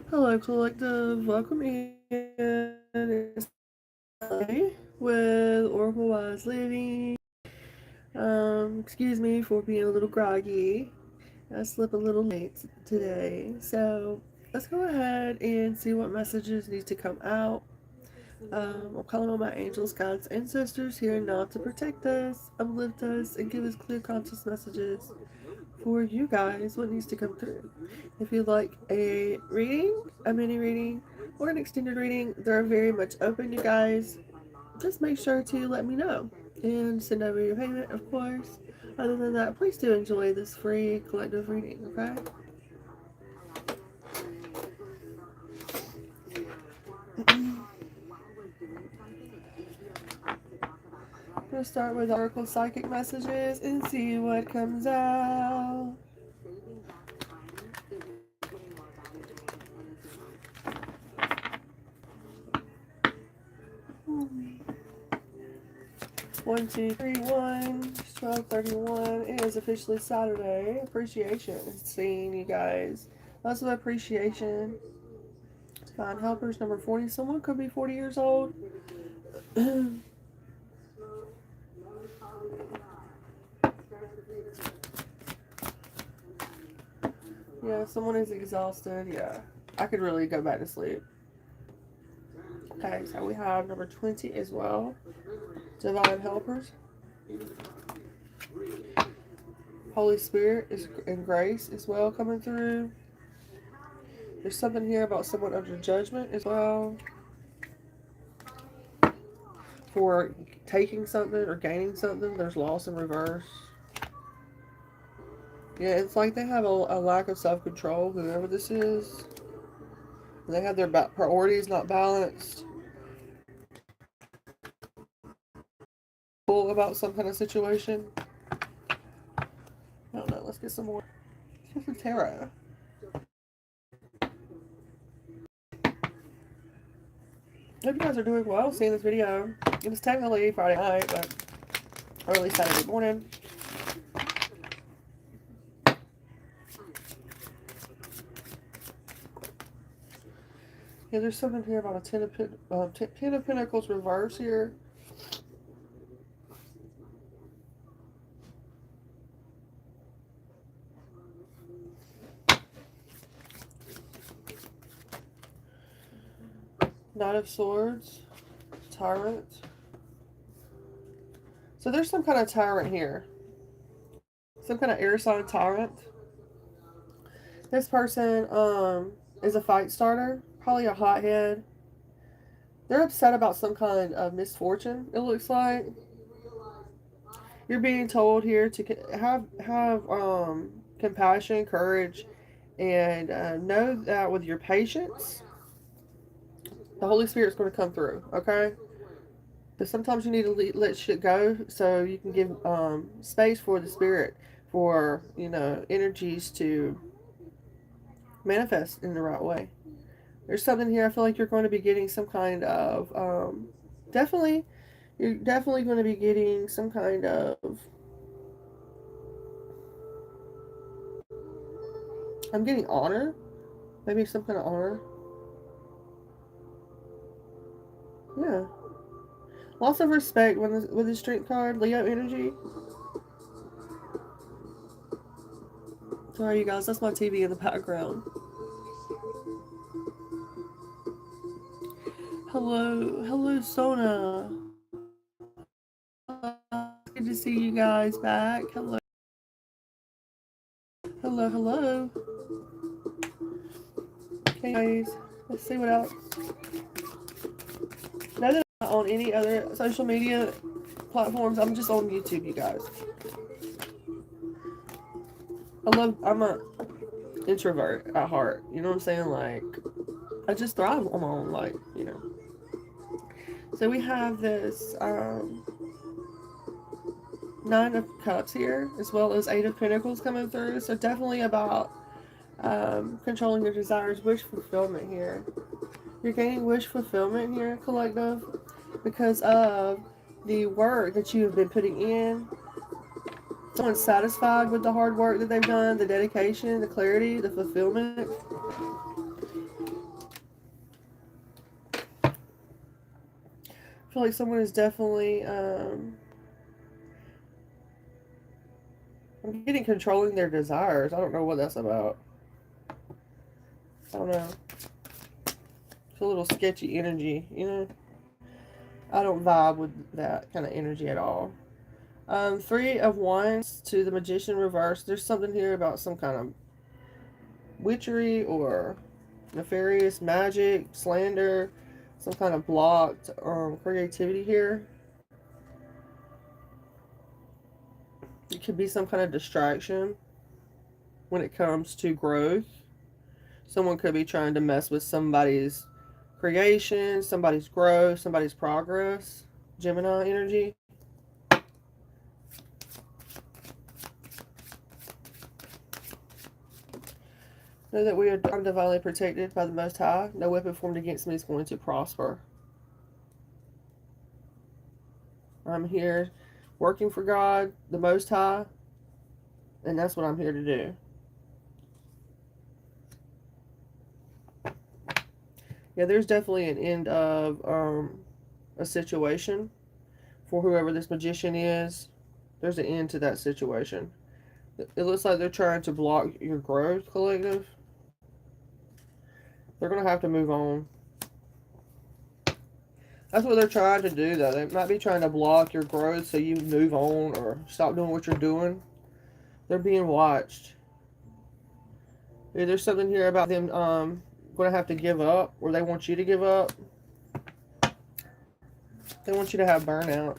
Hello, collective. Welcome in. It's with Oracle Wise Living. Excuse me for being a little groggy. I slept a little late today. So let's go ahead and see what messages need to come out. I'm calling on my angels, guides, and sisters here now to protect us, uplift us, and give us clear conscious messages for you guys what needs to come through. If you'd like a reading, a mini reading, or an extended reading, they're very much open, you guys. Just make sure to let me know and send over your payment, of course. Other than that, please do enjoy this free collective reading, okay? I'm going to start with Oracle Psychic messages and see what comes out. One, two, three, one. 12:31. It is officially Saturday. Appreciation. Seeing you guys. Lots of appreciation. Divine Helpers number 40. Someone could be 40 years old. Yeah, someone is exhausted. Yeah, I could really go back to sleep. Okay, so we have number 20 as well. Divine Helpers. Holy Spirit is and grace as well coming through. There's something here about someone under judgment as well for taking something or gaining something. There's loss in reverse. Yeah, it's like they have a lack of self-control, whoever this is. They have their priorities not balanced. About some kind of situation. I don't know. Let's get some more. Here's some tarot. Hope you guys are doing well seeing this video. It's technically Friday night, but early Saturday morning. Yeah, there's something here about a Ten of Pentacles reverse here. Knight of Swords. Tyrant. So there's some kind of tyrant here. Some kind of air sign tyrant. This person is a fight starter. Probably a hothead. They're upset about some kind of misfortune, it looks like. You're being told here to have compassion, courage, and know that with your patience, the Holy Spirit's going to come through, okay? But sometimes you need to let shit go so you can give space for the Spirit, for, energies to manifest in the right way. There's something here. I feel like you're going to be getting some kind of you're definitely going to be getting some kind of, I'm getting honor, maybe some kind of honor. Yeah, lots of respect with the Strength card. Leo energy. Sorry, you guys, that's my TV in the background. Hello, Sona. Good to see you guys back. Hello. Okay, guys, let's see what else. Now that I'm not on any other social media platforms, I'm just on YouTube, you guys. I'm a introvert at heart. You know what I'm saying? Like, I just thrive on my own, like, So we have this Nine of Cups here, as well as Eight of Pentacles coming through. So definitely about controlling your desires, wish fulfillment here. You're gaining wish fulfillment here, collective, because of the work that you have been putting in Someone's satisfied with the hard work that they've done, the dedication, the clarity, the fulfillment. I feel like someone is definitely, I'm getting controlling their desires. I don't know what that's about. I don't know. It's a little sketchy energy, you know? I don't vibe with that kind of energy at all. Three of Wands to the Magician reverse. There's something here about some kind of witchery or nefarious magic, slander, some kind of blocked creativity here. It could be some kind of distraction when it comes to growth. Someone could be trying to mess with somebody's creation, somebody's growth, somebody's progress. Gemini energy. Know that I'm divinely protected by the Most High. No weapon formed against me is going to prosper. I'm here working for God, the Most High, and that's what I'm here to do. Yeah, there's definitely an end of a situation for whoever this magician is. There's an end to that situation. It looks like they're trying to block your growth, collective. They're going to have to move on. That's what they're trying to do, though. They might be trying to block your growth so you move on or stop doing what you're doing. They're being watched. There's something here about them going to have to give up, or they want you to give up. They want you to have burnout.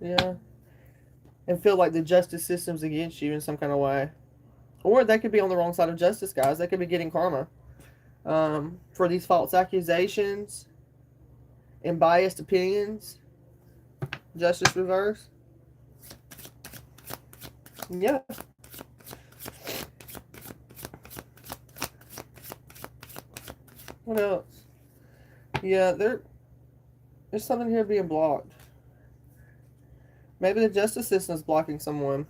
Yeah. And feel like the justice system's against you in some kind of way. Or they could be on the wrong side of justice, guys. They could be getting karma for these false accusations and biased opinions. Justice reverse. Yeah. What else? Yeah, there's something here being blocked. Maybe the justice system is blocking someone.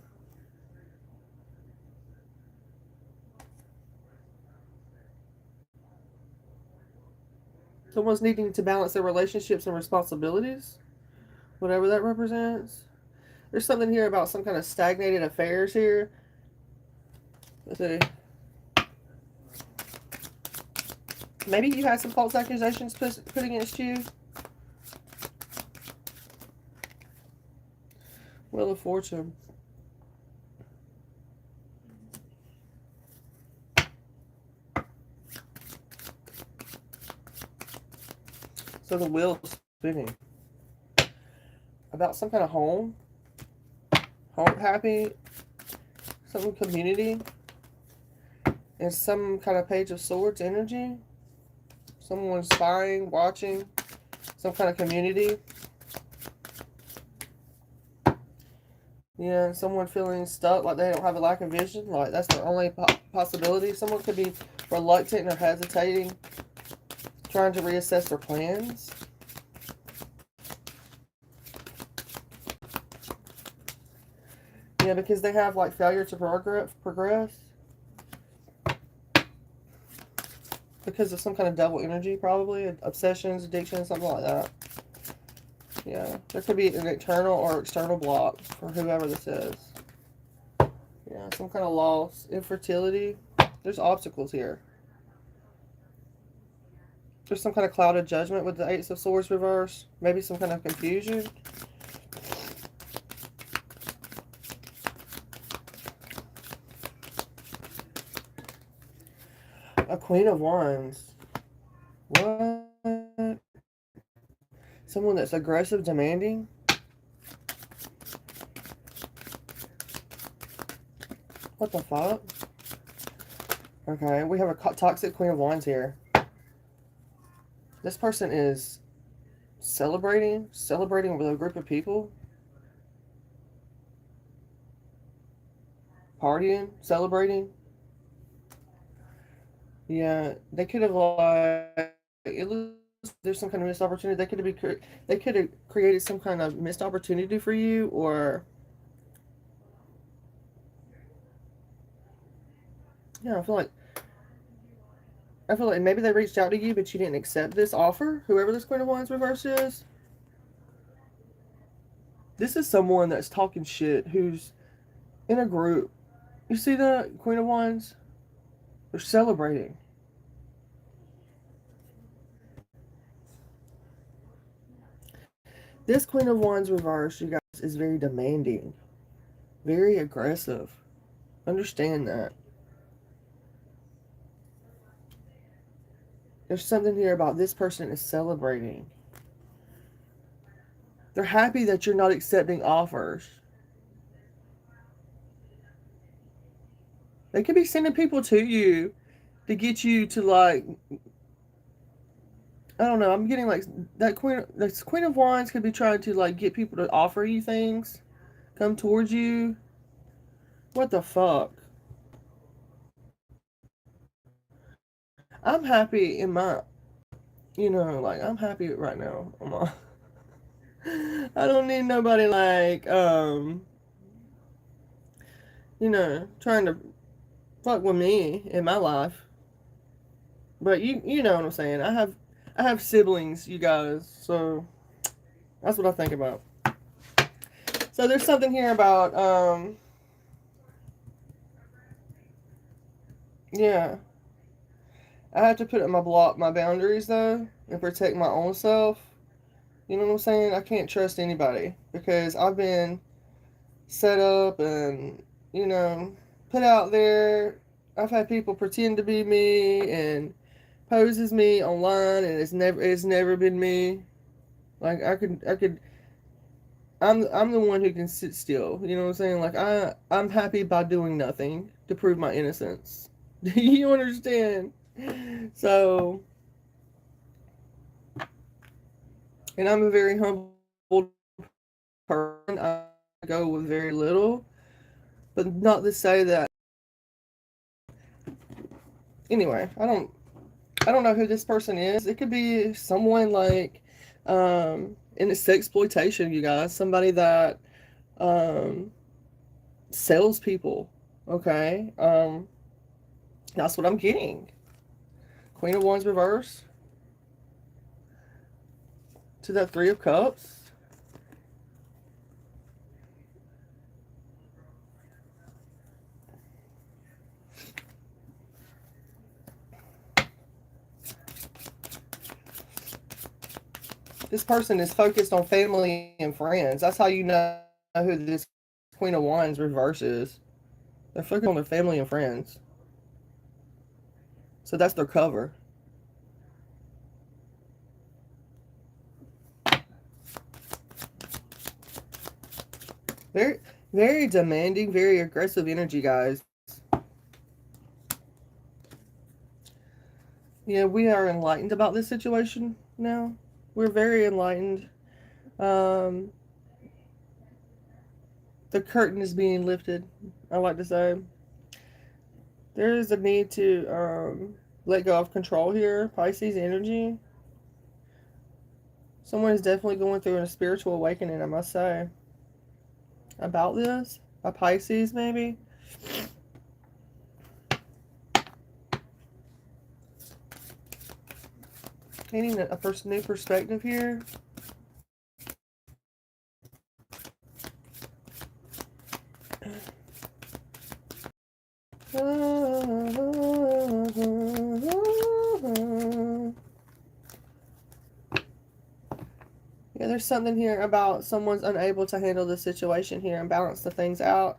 Someone's needing to balance their relationships and responsibilities, whatever that represents. There's something here about some kind of stagnated affairs here. Let's see. Maybe you had some false accusations put against you. Wheel of Fortune. So the wheel's spinning. About some kind of home. Home happy. Some community. And some kind of Page of Swords energy. Someone spying, watching. Some kind of community. Yeah, someone feeling stuck, like they don't have a lack of vision. Like that's their only possibility. Someone could be reluctant or hesitating, trying to reassess their plans. Yeah, because they have like failure to progress. Because of some kind of devil energy, probably. Obsessions, addiction, something like that. Yeah, there could be an internal or external block for whoever this is. Yeah, some kind of loss, infertility. There's obstacles here. There's some kind of cloud of judgment with the Ace of Swords reverse. Maybe some kind of confusion. A Queen of Wands. What? Someone that's aggressive, demanding. What the fuck? Okay, we have a toxic Queen of Wands here. This person is celebrating with a group of people. Partying, celebrating. Yeah, they could have like, it looks there's some kind of missed opportunity. They could have created some kind of missed opportunity for you, or yeah, I feel like maybe they reached out to you, but you didn't accept this offer. Whoever this Queen of Wands reverse is, this is someone that's talking shit, who's in a group. You see the Queen of Wands? They're celebrating. This Queen of Wands reverse, you guys, is very demanding, very aggressive. Understand that. There's something here about this person is celebrating. They're happy that you're not accepting offers. They could be sending people to you to get you to, like, I don't know. I'm getting like this Queen of Wands could be trying to, like, get people to offer you things, come towards you. What the fuck? I'm happy in my, like, I'm happy right now. I don't need nobody, like, trying to fuck with me in my life. But you know what I'm saying. I have siblings, you guys, so that's what I think about. So there's something here about yeah. I have to put up my boundaries though and protect my own self. You know what I'm saying? I can't trust anybody because I've been set up and, you know, put out there. I've had people pretend to be me and pose as me online, and it's never been me. Like I'm the one who can sit still. You know what I'm saying? Like I'm happy by doing nothing to prove my innocence. Do you understand? So, and I'm a very humble person. I go with very little, but not to say that. Anyway, I don't know who this person is. It could be someone like, in the sex exploitation, you guys. Somebody that um, sells people. Okay, that's what I'm getting. Queen of Wands reverse to that Three of Cups. This person is focused on family and friends. That's how you know who this Queen of Wands reverse is. They're focused on their family and friends. So that's their cover. Very, very demanding, very aggressive energy, guys. Yeah, we are enlightened about this situation now. We're very enlightened. Um, the curtain is being lifted, I like to say. There is a need to let go of control here. Pisces energy. Someone is definitely going through a spiritual awakening, I must say, about this. A Pisces, maybe. Gaining a new perspective here. Yeah, there's something here about someone's unable to handle the situation here and balance the things out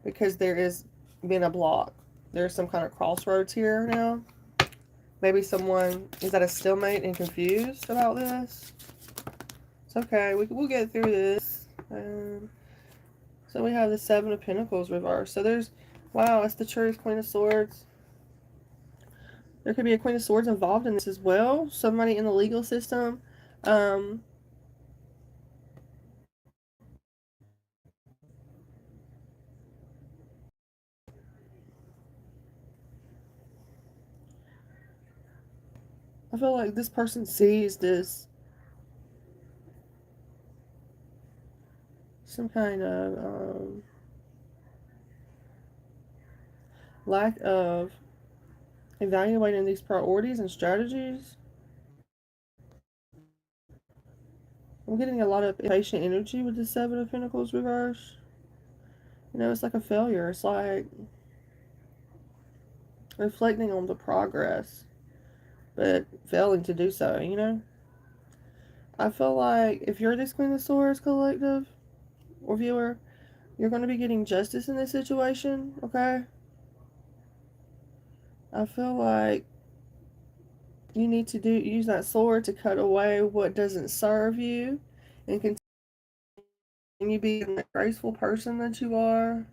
because there is been a block. There's some kind of crossroads here now. Maybe someone is at a stalemate and confused about this. It's okay. We'll get through this. So we have the Seven of Pentacles reversed. So there's, wow, it's the truth, Queen of Swords. There could be a Queen of Swords involved in this as well. Somebody in the legal system. I feel like this person sees this some kind of lack of evaluating these priorities and strategies. I'm getting a lot of impatient energy with the Seven of Pentacles reverse. You know, it's like a failure. It's like reflecting on the progress, but failing to do so, you know? I feel like if you're this Queen of Swords collective or viewer, you're going to be getting justice in this situation, okay? I feel like you need to use that sword to cut away what doesn't serve you and continue being the graceful person that you are.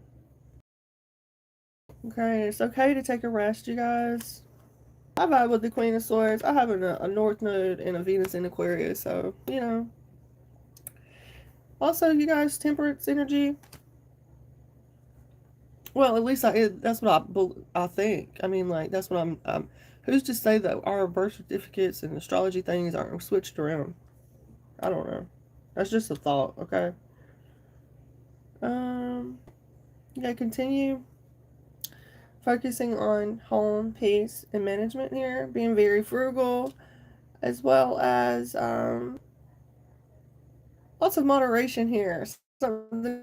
Okay, it's okay to take a rest, you guys. I vibe with the Queen of Swords. I have a North Node and a Venus in Aquarius, so, you know. Also, you guys, Temperance energy. Well, at least that's what I think. I mean, like, that's what who's to say that our birth certificates and astrology things aren't switched around? I don't know. That's just a thought, okay? Um, yeah, continue focusing on home, peace, and management here. Being very frugal, as well as lots of moderation here. Something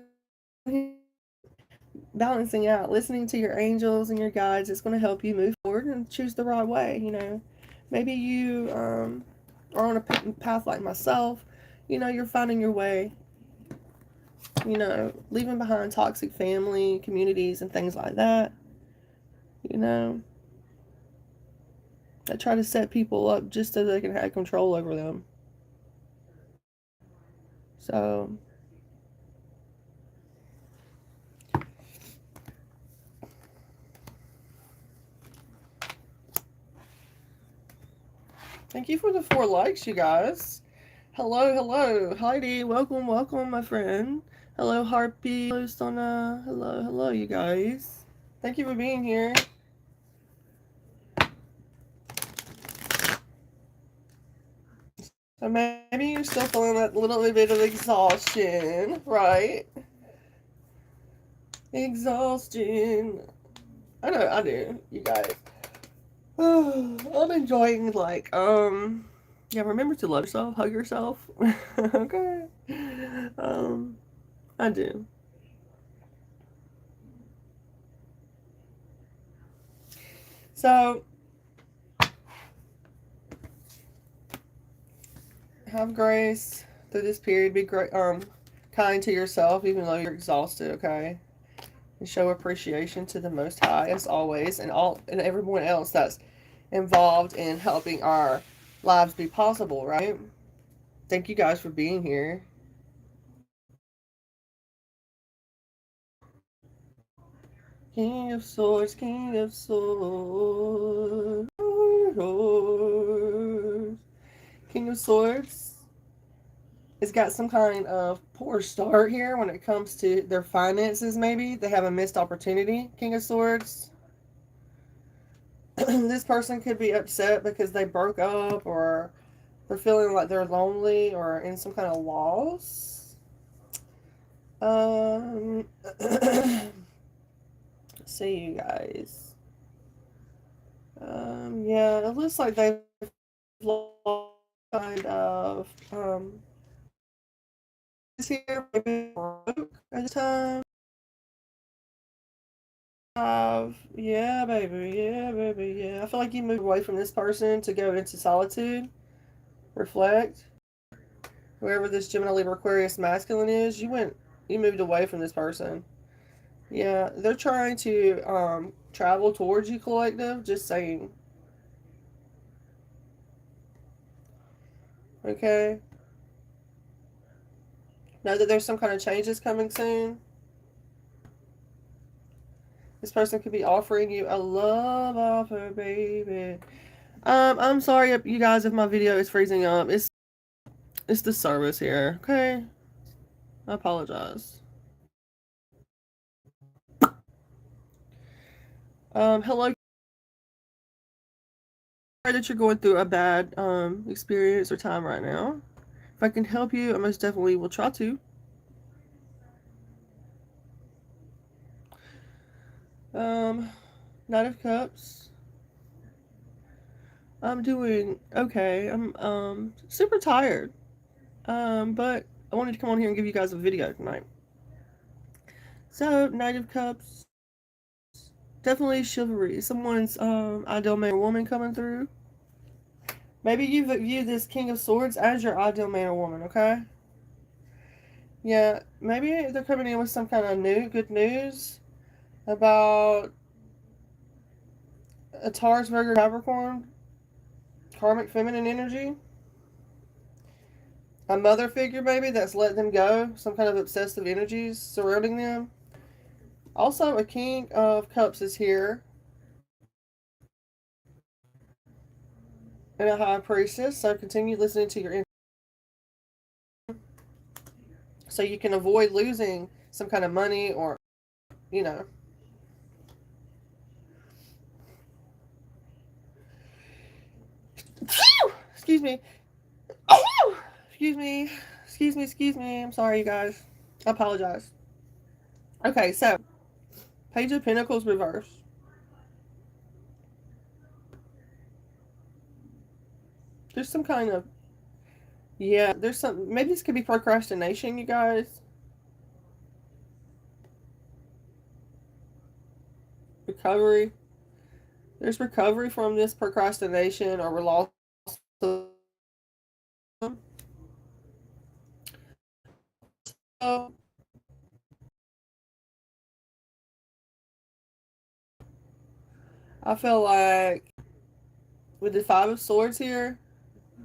balancing out, listening to your angels and your guides is going to help you move forward and choose the right way. You know, maybe you are on a path like myself. You know, you're finding your way. You know, leaving behind toxic family, communities, and things like that. You know, that try to set people up just so they can have control over them. So, thank you for the 4 likes, you guys. Hello, hello. Heidi, welcome, welcome, my friend. Hello, Harpy. Hello, Sona. Hello, hello, you guys. Thank you for being here. So maybe you're still feeling that little bit of exhaustion, right? Exhaustion. I do, you guys. I'm enjoying, like, yeah, remember to love yourself, hug yourself. Okay. I do. So, have grace through this period. Be great, kind to yourself, even though you're exhausted. Okay, and show appreciation to the Most High as always, and everyone else that's involved in helping our lives be possible. Right? Thank you guys for being here. King of Swords, King of Swords, King of Swords has got some kind of poor start here when it comes to their finances, maybe. They have a missed opportunity, King of Swords. This person could be upset because they broke up or they're feeling like they're lonely or in some kind of loss. Let's see, you guys. Yeah, it looks like they've lost kind of here, maybe broke at the time. Yeah, baby, yeah, baby, yeah. I feel like you moved away from this person to go into solitude, reflect. Whoever this Gemini, Libra, Aquarius masculine is, you moved away from this person. Yeah, they're trying to travel towards you, collective. Just saying. Okay. Know that there's some kind of changes coming soon. This person could be offering you a love offer, baby. I'm sorry, you guys, if my video is freezing up. It's the service here. Okay. I apologize. Hello, that you're going through a bad experience or time right now. If I can help you, I most definitely will try to. Knight of Cups. I'm doing okay. I'm super tired. But I wanted to come on here and give you guys a video tonight. So, Knight of Cups, definitely chivalry. Someone's ideal man or woman coming through. Maybe you view this King of Swords as your ideal man or woman, okay? Yeah, maybe they're coming in with some kind of good news about a Taurus, Virgo, Capricorn, karmic feminine energy. A mother figure, maybe, that's let them go. Some kind of obsessive energies surrounding them. Also, a King of Cups is here. And a High Priestess. So continue listening to your intuition so you can avoid losing some kind of money or, you know. Excuse me. Excuse me. Excuse me. I'm sorry, you guys. I apologize. Okay, so Page of Pentacles reverse. There's some kind of, yeah, there's some, maybe this could be procrastination, you guys. Recovery. There's recovery from this procrastination or loss. So, I feel like with the Five of Swords here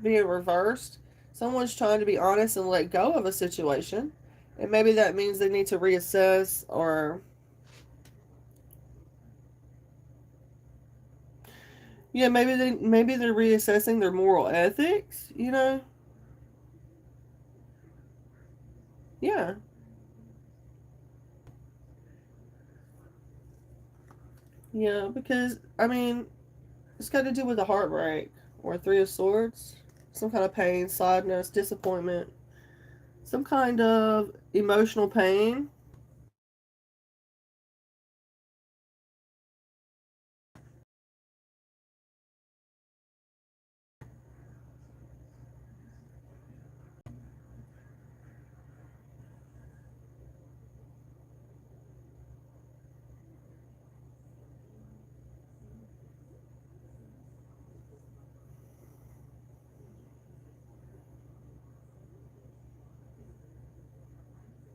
being reversed, someone's trying to be honest and let go of a situation. And maybe that means they need to reassess or, yeah, maybe they're reassessing their moral ethics, you know? Yeah. Yeah, because I mean, it's got to do with a heartbreak or Three of Swords. Some kind of pain, sadness, disappointment, some kind of emotional pain.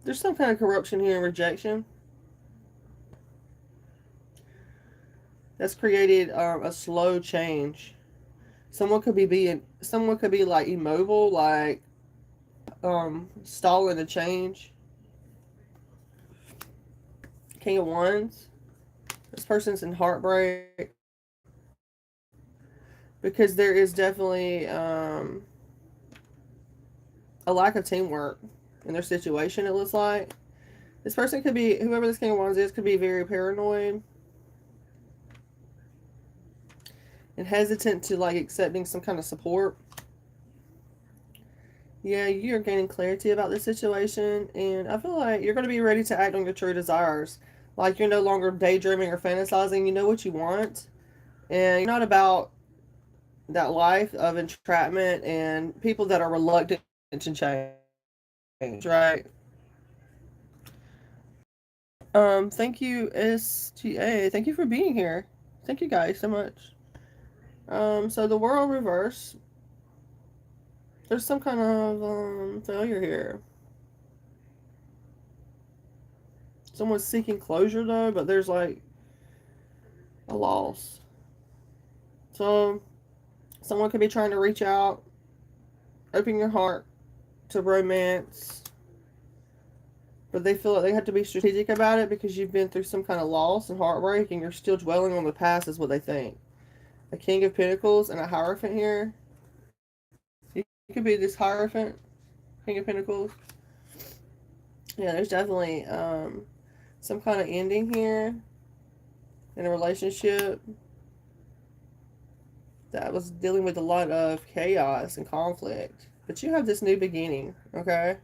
There's some kind of corruption here and rejection that's created a slow change. Someone could be like immobile, like stalling a change. King of Wands. This person's in heartbreak because there is definitely a lack of teamwork in their situation. It looks like this person could be, whoever this King of Wands is, could be very paranoid and hesitant to like accepting some kind of support. Yeah, you're gaining clarity about this situation, and I feel like you're going to be ready to act on your true desires. Like you're no longer daydreaming or fantasizing. You know what you want, and you're not about that life of entrapment and people that are reluctant to change. Right? Thank you, SGA. Thank you for being here. Thank you guys so much. So the world reverse. There's some kind of failure here. Someone's seeking closure though, but there's like a loss. So someone could be trying to reach out, open your heart to romance, but they feel like they have to be strategic about it because you've been through some kind of loss and heartbreak and you're still dwelling on the past is what they think. A King of Pentacles and a Hierophant here. You could be this Hierophant, King of Pentacles. Yeah, there's definitely some kind of ending here in a relationship. that was dealing with a lot of chaos and conflict. But you have this new beginning, okay?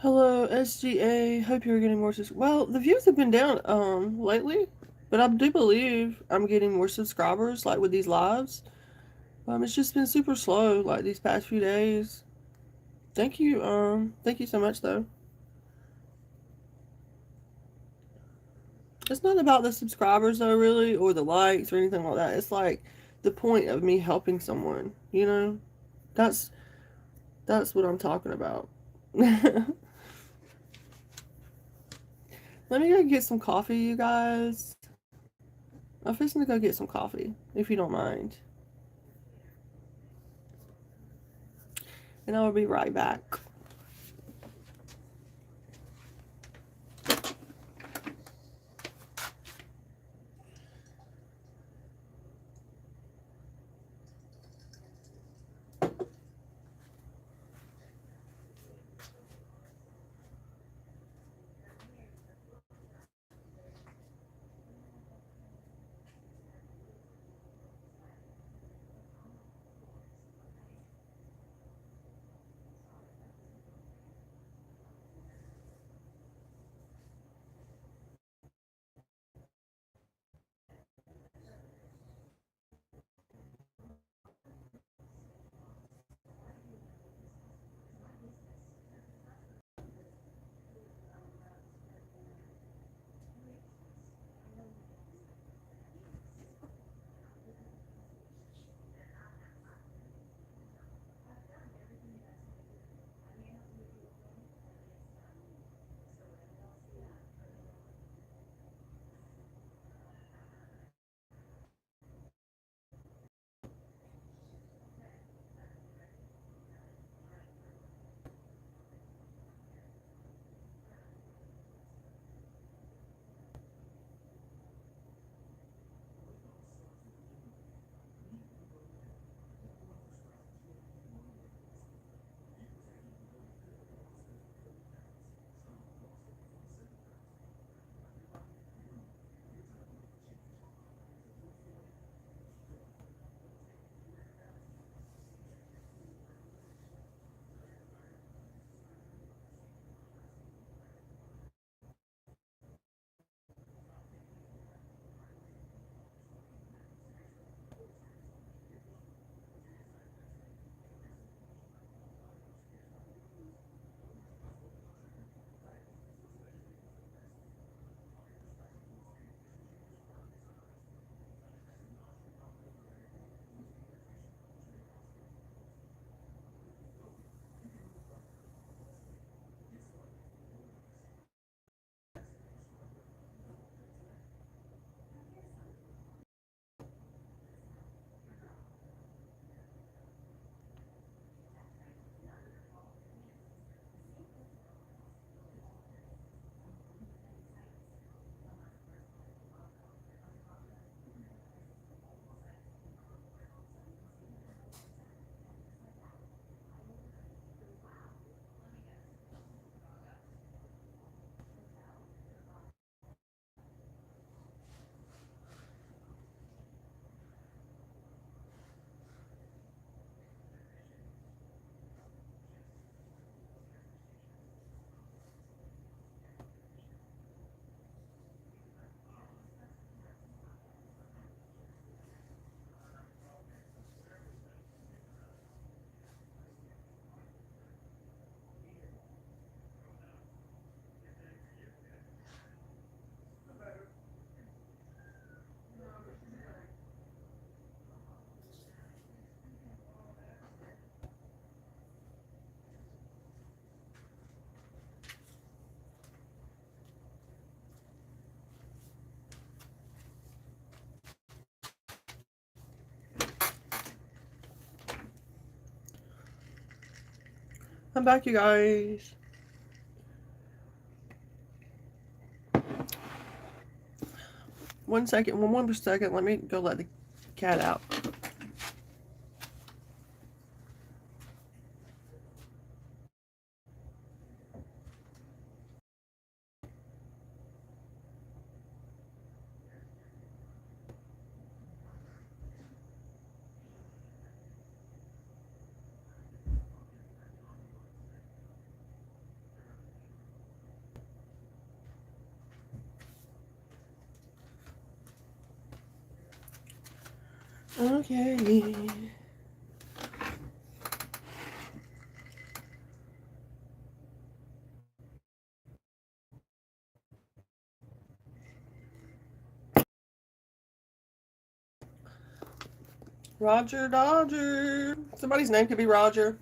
Hello, SGA. Hope you're getting more well, the views have been down lately, but I do believe I'm getting more subscribers like with these lives. It's just been super slow like these past few days. Thank you so much though. It's not about the subscribers though, really, or the likes or anything like that. It's like the point of me helping someone, you know? That's that's what I'm talking about. Let me go get some coffee, you guys. I'm just gonna go get some coffee, if you don't mind. And I will be right back. I'm back, you guys. One second, one more second. Let me go let the cat out. Okay. Roger Dodger. Somebody's name could be Roger.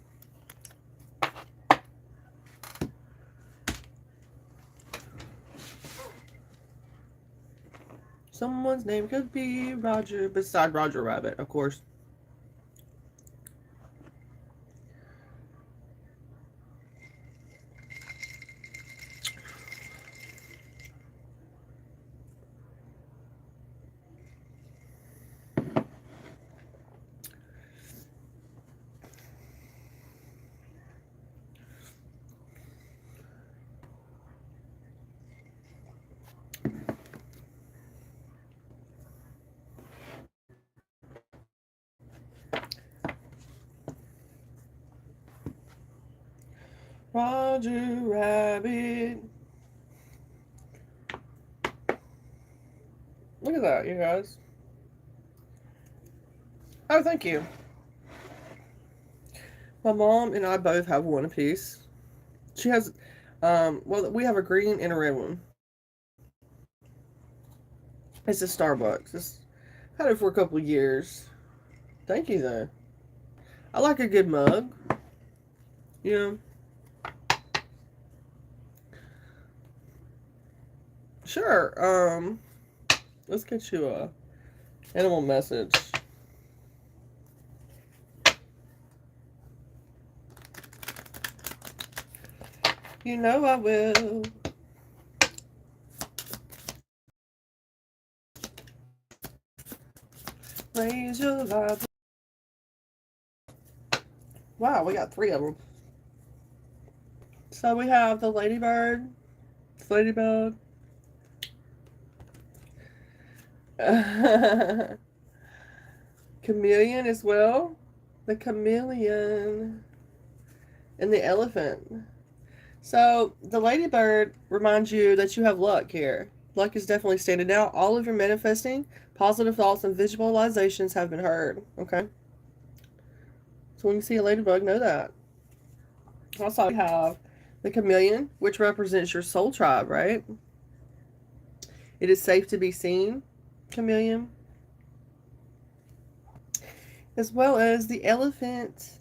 Someone's name could be Roger, beside Roger Rabbit, of course. Roger Rabbit. Look at that, you guys. Oh, thank you. My mom and I both have one apiece. She has, well, we have a green and a red one. It's a Starbucks. It's had it for a couple of years. Thank you, though. I like a good mug. You know? Sure. Let's get you a animal message. You know I will. Raise your vibe. Wow, we got 3 of them. So we have the ladybird, ladybug, chameleon as well, the chameleon, and the elephant. So the ladybird reminds you that you have luck here. Luck is definitely standing out. All of your manifesting, positive thoughts, and visualizations have been heard. Okay? So when you see a ladybug, know that. Also, we have the chameleon, which represents your soul tribe, right? It is safe to be seen, chameleon. As well as the elephant,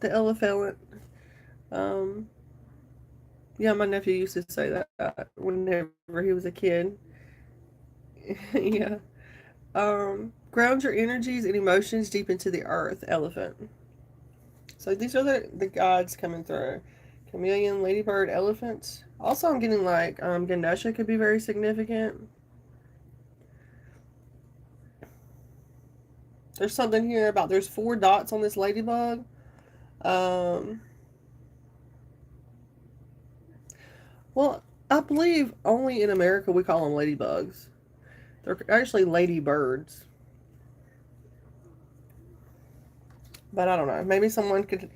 yeah, my nephew used to say that whenever he was a kid. Yeah. Ground your energies and emotions deep into the earth, elephant. So these are the gods coming through. Chameleon, ladybird, elephant. Also, I'm getting like Ganesha could be very significant. There's something here about there's 4 dots on this ladybug. Well, I believe only in America we call them ladybugs. They're actually ladybirds. But I don't know. Maybe someone could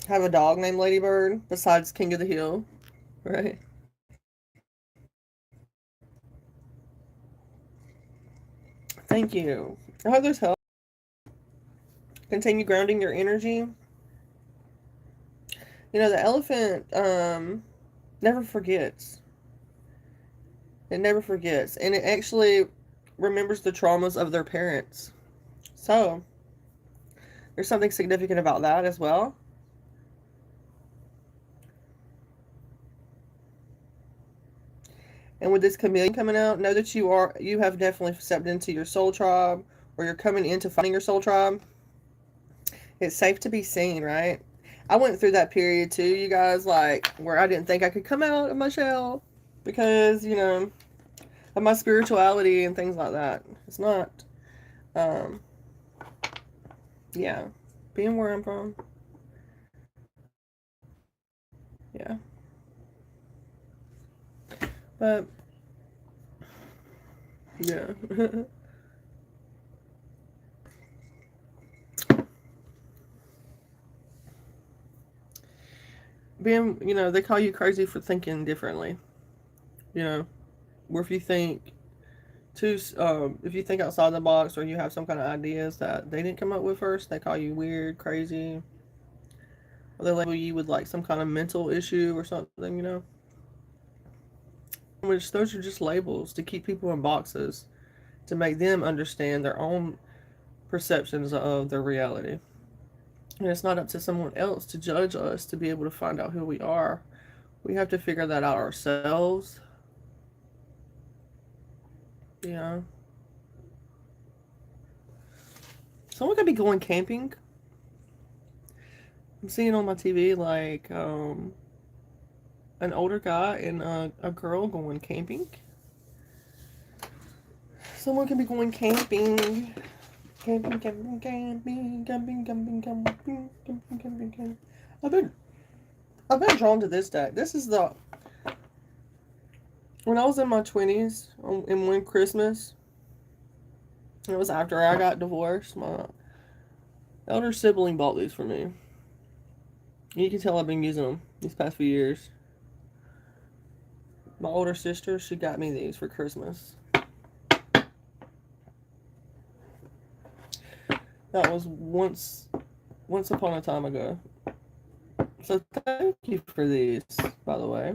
have a dog named Ladybird besides King of the Hill, right? Thank you. I hope this helps. Continue grounding your energy. You know, the elephant never forgets. It never forgets. And it actually remembers the traumas of their parents. So, there's something significant about that as well. And with this chameleon coming out, know that you have definitely stepped into your soul tribe, or you're coming into finding your soul tribe. It's safe to be seen, right? I went through that period too, you guys, like where I didn't think I could come out of my shell because, you know, of my spirituality and things like that. It's not, um, yeah, being where I'm from. Yeah. But, yeah. Being, you know, they call you crazy for thinking differently. You know, where if you think if you think outside the box or you have some kind of ideas that they didn't come up with first, they call you weird, crazy, or they label you with like some kind of mental issue or something, you know. Which those are just labels to keep people in boxes to make them understand their own perceptions of their reality. And it's not up to someone else to judge us to be able to find out who we are. We have to figure that out ourselves. You know. Someone could be going camping. I'm seeing on my TV like an older guy and a girl going camping. Someone could be going camping. Camping, camping, camping, camping, camping, camping, camping, camping, camping. I've been drawn to this deck. This is the when I was in my 20s in one Christmas. It was after I got divorced. My elder sibling bought these for me. You can tell I've been using them these past few years. My older sister, she got me these for Christmas. That was once upon a time ago. So thank you for these, by the way.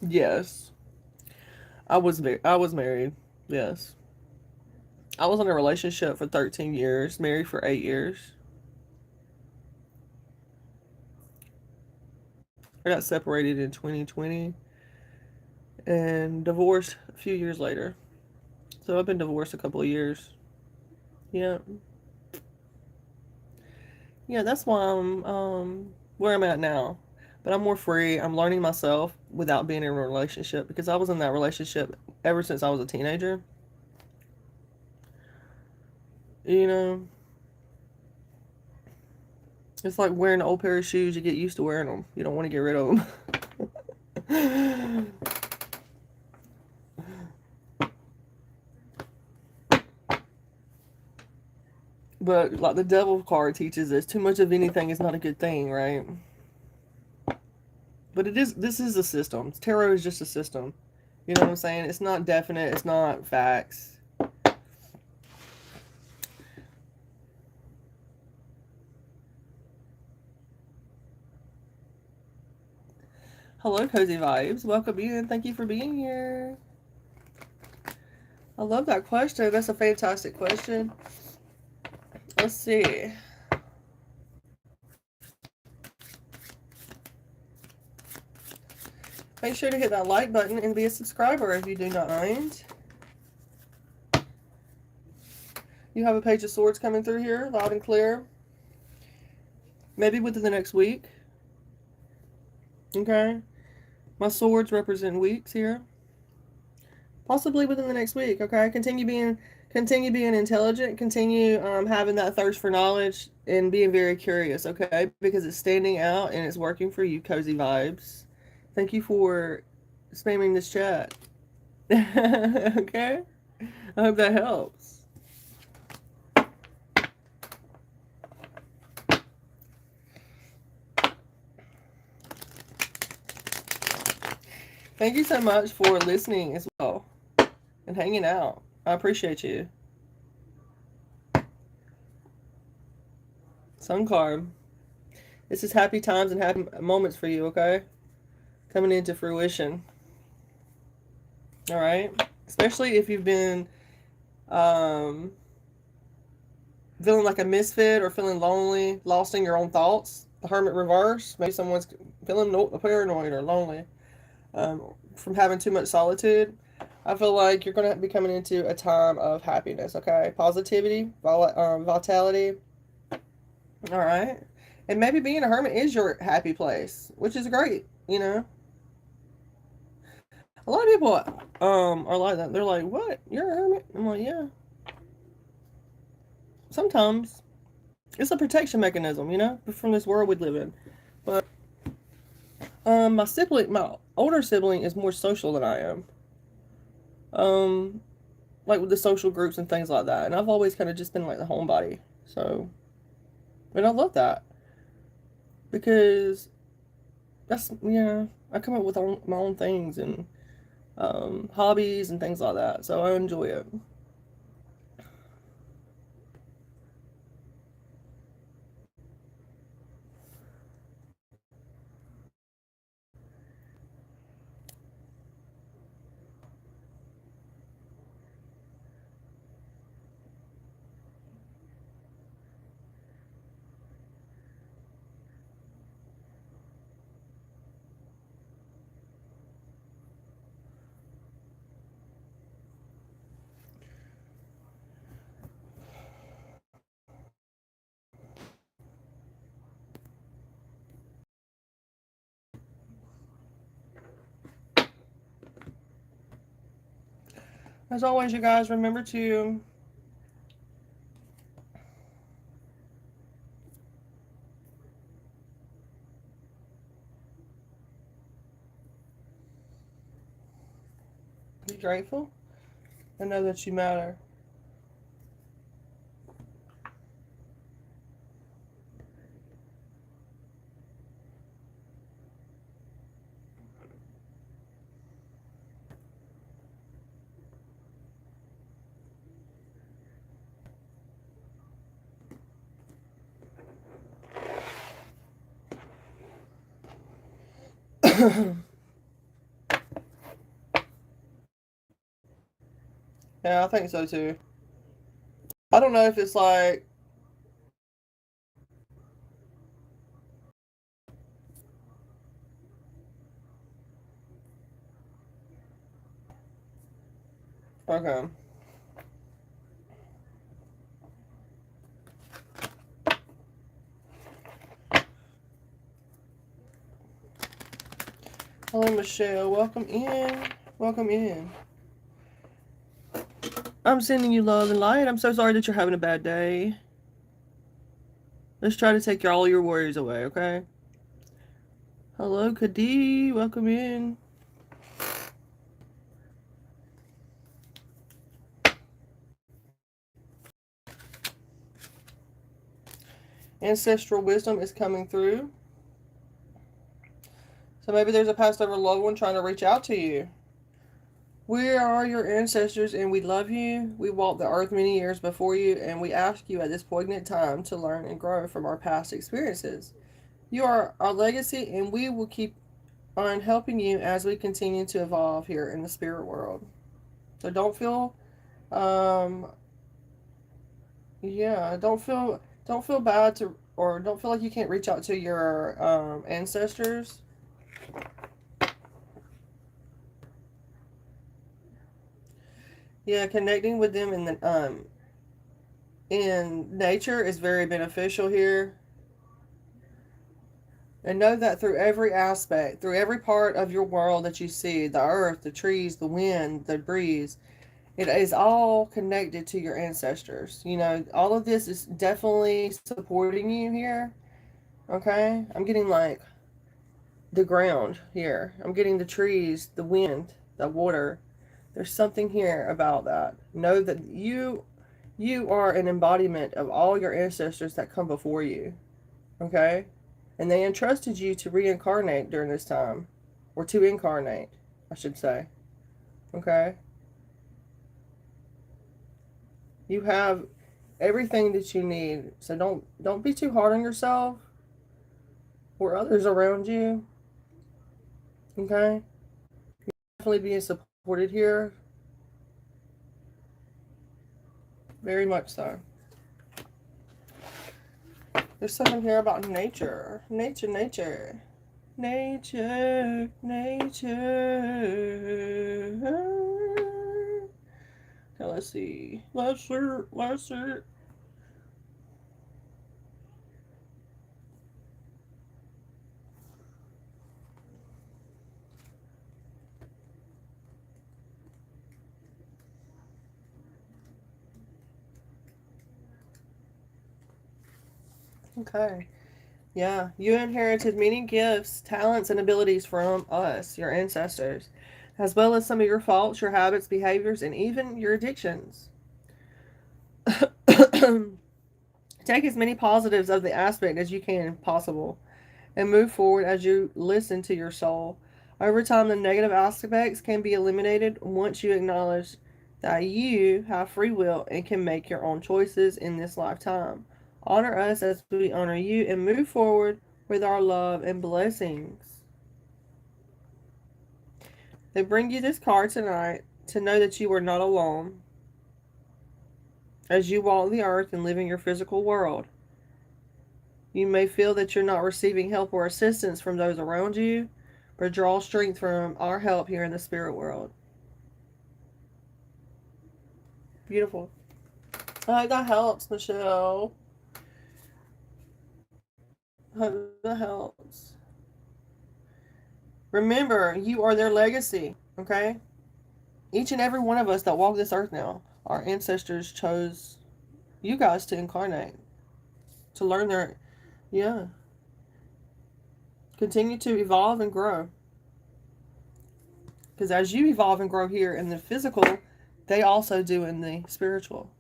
Yes. I was married. Yes. I was in a relationship for 13 years, married for 8 years. I got separated in 2020 and divorced a few years later. So I've been divorced a couple of years. Yeah. Yeah, that's why I'm where I'm at now. But I'm more free. I'm learning myself without being in a relationship because I was in that relationship ever since I was a teenager. You know, it's like wearing an old pair of shoes. You get used to wearing them. You don't want to get rid of them. But like the devil card teaches us, too much of anything is not a good thing, right? But this is a system. Tarot is just a system. You know what I'm saying? It's not definite. It's not facts. Hello, Cozy Vibes. Welcome in. Thank you for being here. I love that question. That's a fantastic question. Let's see. Make sure to hit that like button and be a subscriber if you do not mind. You have a Page of Swords coming through here, loud and clear. Maybe within the next week. Okay. My swords represent weeks here. Possibly within the next week, okay? Continue being intelligent, continue having that thirst for knowledge and being very curious, okay? Because it's standing out and it's working for you, Cozy Vibes. Thank you for spamming this chat. Okay? I hope that helps. Thank you so much for listening as well and hanging out. I appreciate you. Sun card. This is happy times and happy moments for you, okay? Coming into fruition. All right? Especially if you've been feeling like a misfit or feeling lonely, lost in your own thoughts. the Hermit reverse. Maybe someone's feeling paranoid or lonely from having too much solitude. I feel like you're going to be coming into a time of happiness, okay? Positivity, vitality. All right. And maybe being a hermit is your happy place, which is great, you know? A lot of people are like that. They're like, "What? You're a hermit?" I'm like, "Yeah." Sometimes it's a protection mechanism, you know, from this world we live in. But my older sibling is more social than I am. Um, like with the social groups and things like that. And I've always kind of just been like the homebody. So, and I love that because that's, I come up with my own things and hobbies and things like that. So I enjoy it. As always, you guys remember to be grateful and know that you matter. Yeah, I think so too. I don't know if it's like, okay. Hello, Michelle. Welcome in. Welcome in. I'm sending you love and light. I'm so sorry that you're having a bad day. Let's try to take all your worries away, okay? Hello, Kadi. Welcome in. Ancestral wisdom is coming through. So maybe there's a past over loved one trying to reach out to you. We are your ancestors and we love you. We walked the earth many years before you, and we ask you at this poignant time to learn and grow from our past experiences. You are our legacy, and we will keep on helping you as we continue to evolve here in the spirit world. So um, don't feel bad to, or don't feel like you can't reach out to your ancestors. Yeah, connecting with them in nature is very beneficial here. And know that through every aspect, through every part of your world that you see, the earth, the trees, the wind, the breeze, it is all connected to your ancestors. You know, all of this is definitely supporting you here. Okay? I'm getting like the ground here. I'm getting the trees, the wind, the water. There's something here about that. Know that you are an embodiment of all your ancestors that come before you. Okay? And they entrusted you to reincarnate during this time. Or to incarnate, I should say. Okay? You have everything that you need. So don't be too hard on yourself or others around you. Okay? Definitely being supported here. Very much so. There's something here about nature. Nature, nature. Nature, nature. Now let's see. Let's see. Okay. Yeah, you inherited many gifts, talents, and abilities from us, your ancestors, as well as some of your faults, your habits, behaviors, and even your addictions. Take as many positives of the aspect as you can possible and move forward as you listen to your soul. Over time, the negative aspects can be eliminated once you acknowledge that you have free will and can make your own choices in this lifetime. Honor us as we honor you and move forward with our love and blessings. They bring you this card tonight to know that you are not alone as you walk the earth and live in your physical world. You may feel that you're not receiving help or assistance from those around you, but draw strength from our help here in the spirit world. Beautiful. I hope that helps, Michelle. I hope that helps. Remember, you are their legacy, okay? Each and every one of us that walk this earth now, our ancestors chose you guys to incarnate, to learn their, yeah. Continue to evolve and grow. Because as you evolve and grow here in the physical, they also do in the spiritual.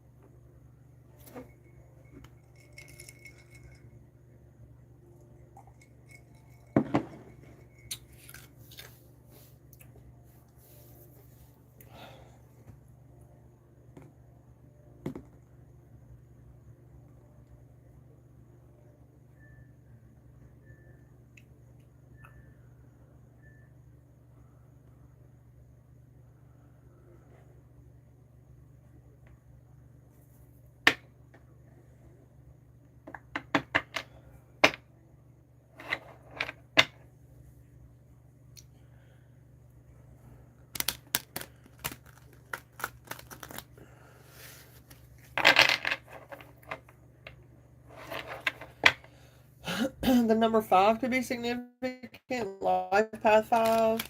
The number 5 could be significant. Life path 5.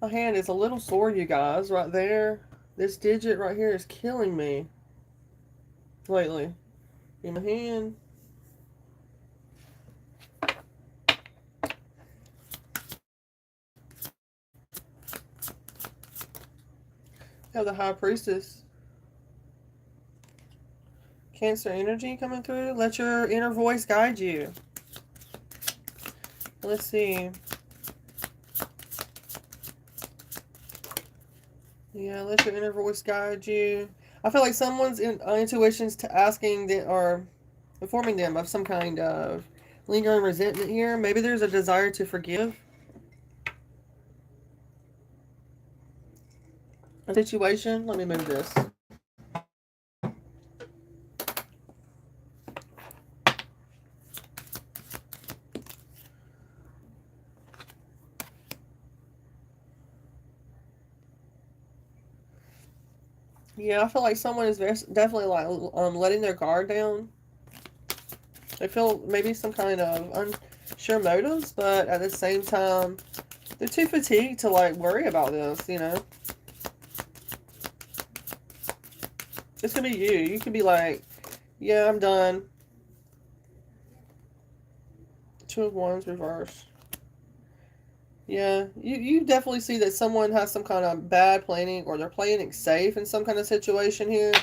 My hand is a little sore, you guys, right there. This digit right here is killing me lately. In my hand. I have the High Priestess. Cancer energy coming through. Let your inner voice guide you. Let's see. Yeah, let your inner voice guide you. I feel like someone's intuition's asking them or informing them of some kind of lingering resentment here. Maybe there's a desire to forgive a situation. Let me move this. Yeah, I feel like someone is definitely like letting their guard down. They feel maybe some kind of unsure motives, but at the same time, they're too fatigued to like worry about this, you know. This could be you. You could be like, yeah, I'm done. 2 of Wands reverse. Yeah, you definitely see that someone has some kind of bad planning or they're playing it safe in some kind of situation here.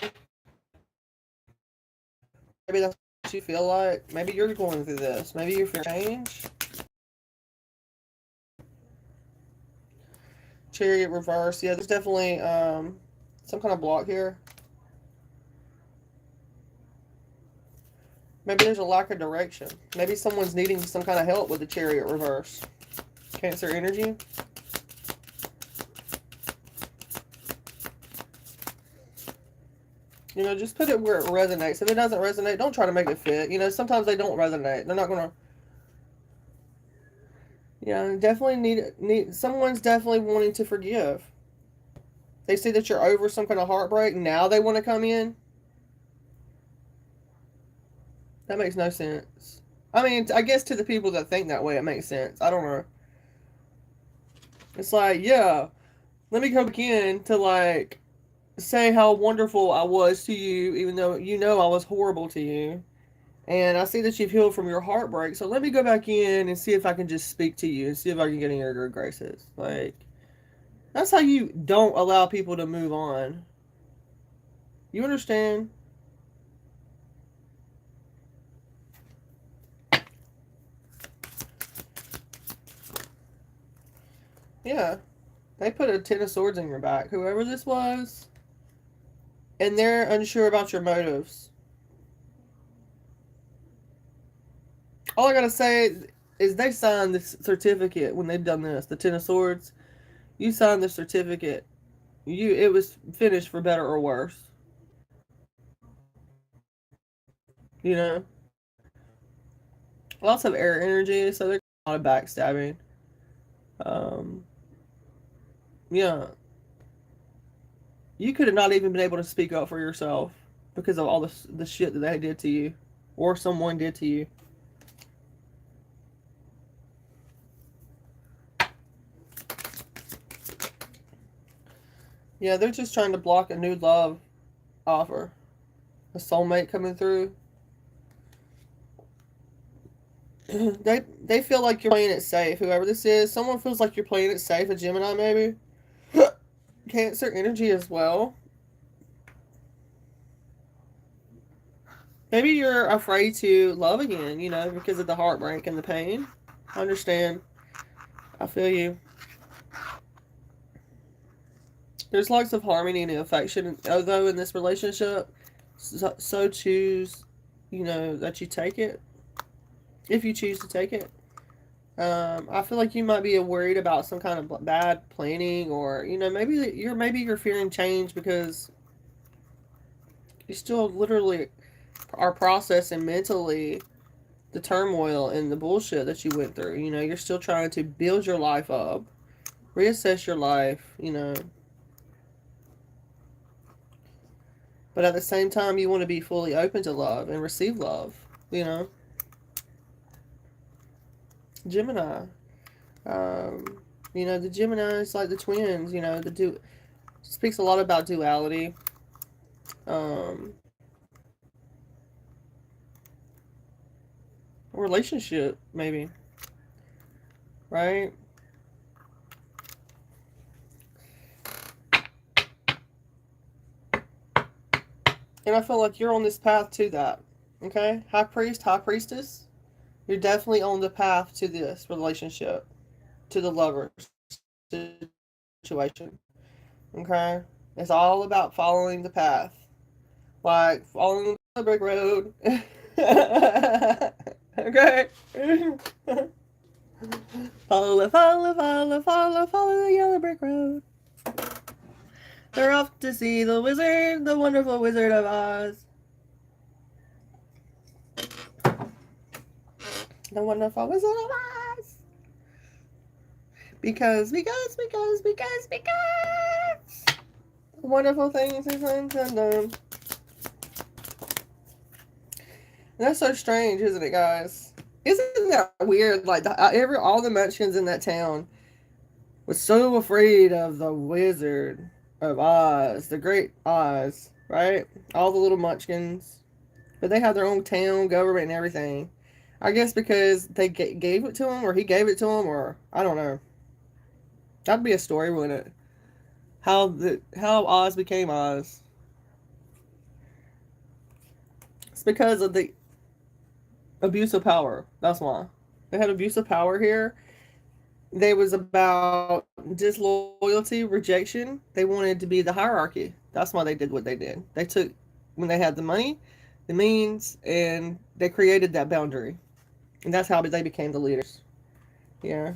Maybe that's what you feel like. Maybe you're going through this. Maybe you feel change. Chariot reverse. Yeah, there's definitely some kind of block here. Maybe there's a lack of direction. Maybe someone's needing some kind of help with the Chariot reverse. Cancer energy. You know, just put it where it resonates. If it doesn't resonate, don't try to make it fit. You know, sometimes they don't resonate. They're not going to. Yeah, definitely need. Someone's definitely wanting to forgive. They see that you're over some kind of heartbreak. Now they want to come in. That makes no sense. I mean, I guess to the people that think that way, it makes sense. I don't know. It's like, yeah, let me come back in to like say how wonderful I was to you, even though you know I was horrible to you. And I see that you've healed from your heartbreak, so let me go back in and see if I can just speak to you and see if I can get in your good graces. Like, that's how you don't allow people to move on. You understand? Yeah. They put a 10 of swords in your back, whoever this was, and they're unsure about your motives. All I gotta say is they signed this certificate when they've done this, the 10 of swords. You signed the certificate. It was finished for better or worse. You know? Lots of air energy, so there's a lot of backstabbing. Um, yeah. You could have not even been able to speak up for yourself because of all the shit that they did to you or someone did to you. Yeah, they're just trying to block a new love offer. A soulmate coming through. They feel like you're playing it safe. Whoever this is, someone feels like you're playing it safe. A Gemini, maybe. Cancer energy as well. Maybe you're afraid to love again, you know, because of the heartbreak and the pain. I understand. I feel you. There's lots of harmony and affection, although in this relationship, so choose, you know, that you take it. If you choose to take it. I feel like you might be worried about some kind of bad planning, or you know, maybe you're fearing change because you still literally are processing mentally the turmoil and the bullshit that you went through. You know, you're still trying to build your life up, reassess your life. You know, but at the same time, you want to be fully open to love and receive love. You know, Gemini. Um, you know, the Gemini is like the twins. You know, speaks a lot about duality. Um, relationship, maybe. Right? And I feel like you're on this path to that. Okay? High priest, high priestess. You're definitely on the path to this relationship, to the lover situation. Okay? It's all about following the path. Like following the brick road. Okay? Follow the yellow brick road. They're off to see the wizard, the wonderful Wizard of Oz. The wonderful Wizard of Oz. Because. Wonderful things is undone. That's so strange, isn't it, guys? Isn't that weird? Like, all the Munchkins in that town was so afraid of the Wizard of Oz, the Great Oz, right? All the little Munchkins. But they have their own town, government, and everything. I guess because they gave it to him, or he gave it to him, or I don't know. That'd be a story, wouldn't it? How Oz became Oz. It's because of the abuse of power. That's why. They had abuse of power here. They was about disloyalty, rejection. They wanted to be the hierarchy. That's why they did what they did. They took, when they had the money, the means, and they created that boundary. And that's how they became the leaders. Yeah.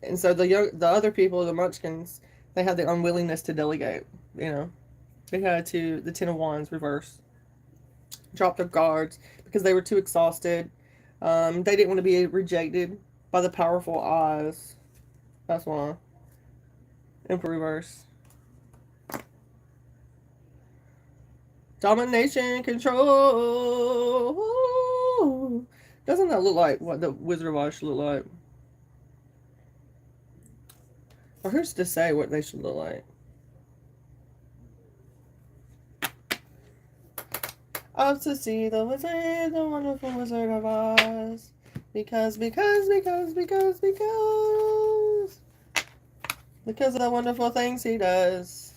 And so the other people, the Munchkins, they had the unwillingness to delegate, you know. They had to, the Ten of Wands reverse, drop their guards because they were too exhausted. They didn't want to be rejected by the powerful eyes. That's why. Emperor reverse. Domination, control. Doesn't that look like what the Wizard of Oz should look like? Or who's to say what they should look like? Up to see the wizard, the wonderful Wizard of Oz. Because of the wonderful things he does.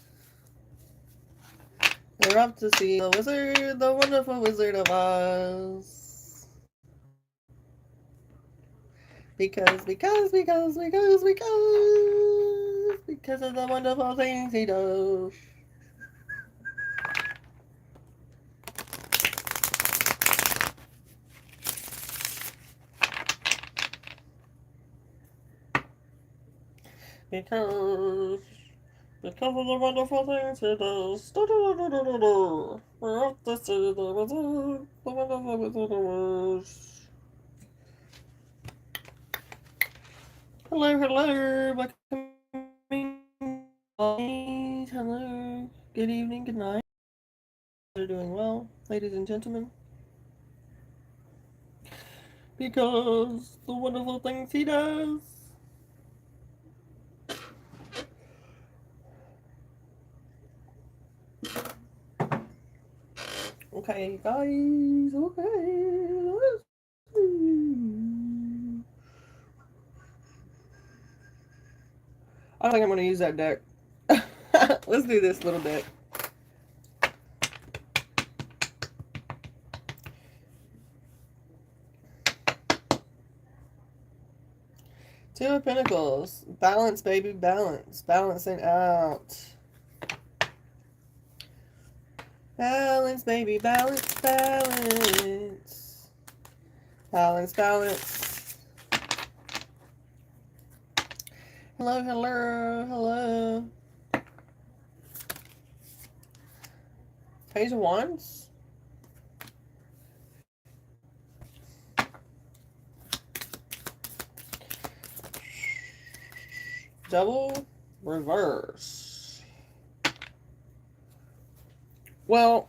We're up to see the wizard, the wonderful Wizard of Oz. Because of the wonderful things he does. Because of the wonderful things he does. We're up to see the wizard, the wonderful Wizard of Oz. Hello, welcome. Hello, good evening, good night. You're doing well, ladies and gentlemen. Because the wonderful things he does. Okay, guys, okay, let's see. I don't think I'm going to use that deck. Let's do this little deck. Two of Pentacles. Balance, baby, balance. Balancing out. Balance, baby, balance, balance. Balance, balance. Hello, hello, hello. Page of Wands. Double reverse. Well,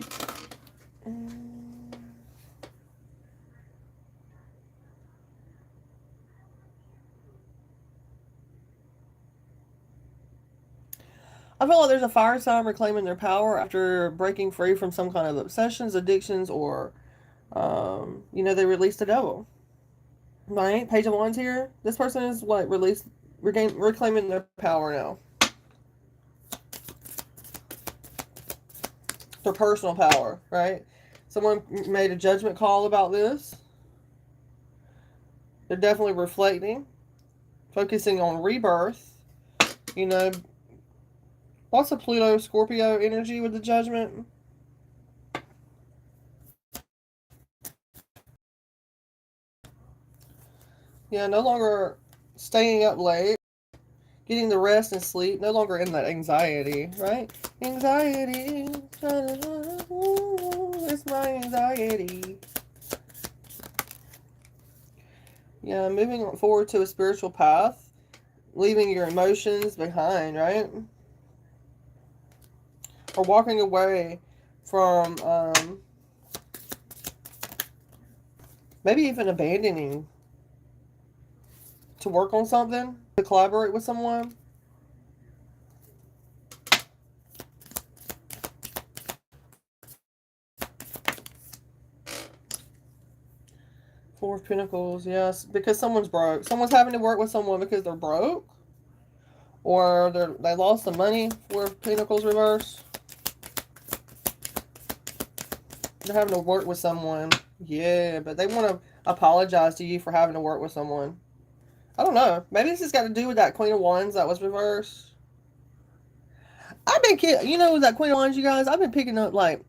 I feel like there's a fire sign reclaiming their power after breaking free from some kind of obsessions, addictions, or, they released the devil. Right? Page of Wands here. This person is what? Reclaiming their power now. Their personal power, right? Someone made a judgment call about this. They're definitely reflecting, focusing on rebirth. What's the Pluto Scorpio energy with the judgment? Yeah, no longer staying up late, getting the rest and sleep, no longer in that anxiety, right? Anxiety, it's my anxiety. Yeah, moving forward to a spiritual path, leaving your emotions behind, right? Or walking away from, maybe even abandoning to work on something, to collaborate with someone. Four of Pentacles, yes, because someone's broke. Someone's having to work with someone because they're broke, or they lost the money. Four of Pentacles reverse. They're having to work with someone. Yeah, but they want to apologize to you for having to work with someone. I don't know. Maybe this has got to do with that Queen of Wands that was reversed. I've been that Queen of Wands, you guys, I've been picking up, like,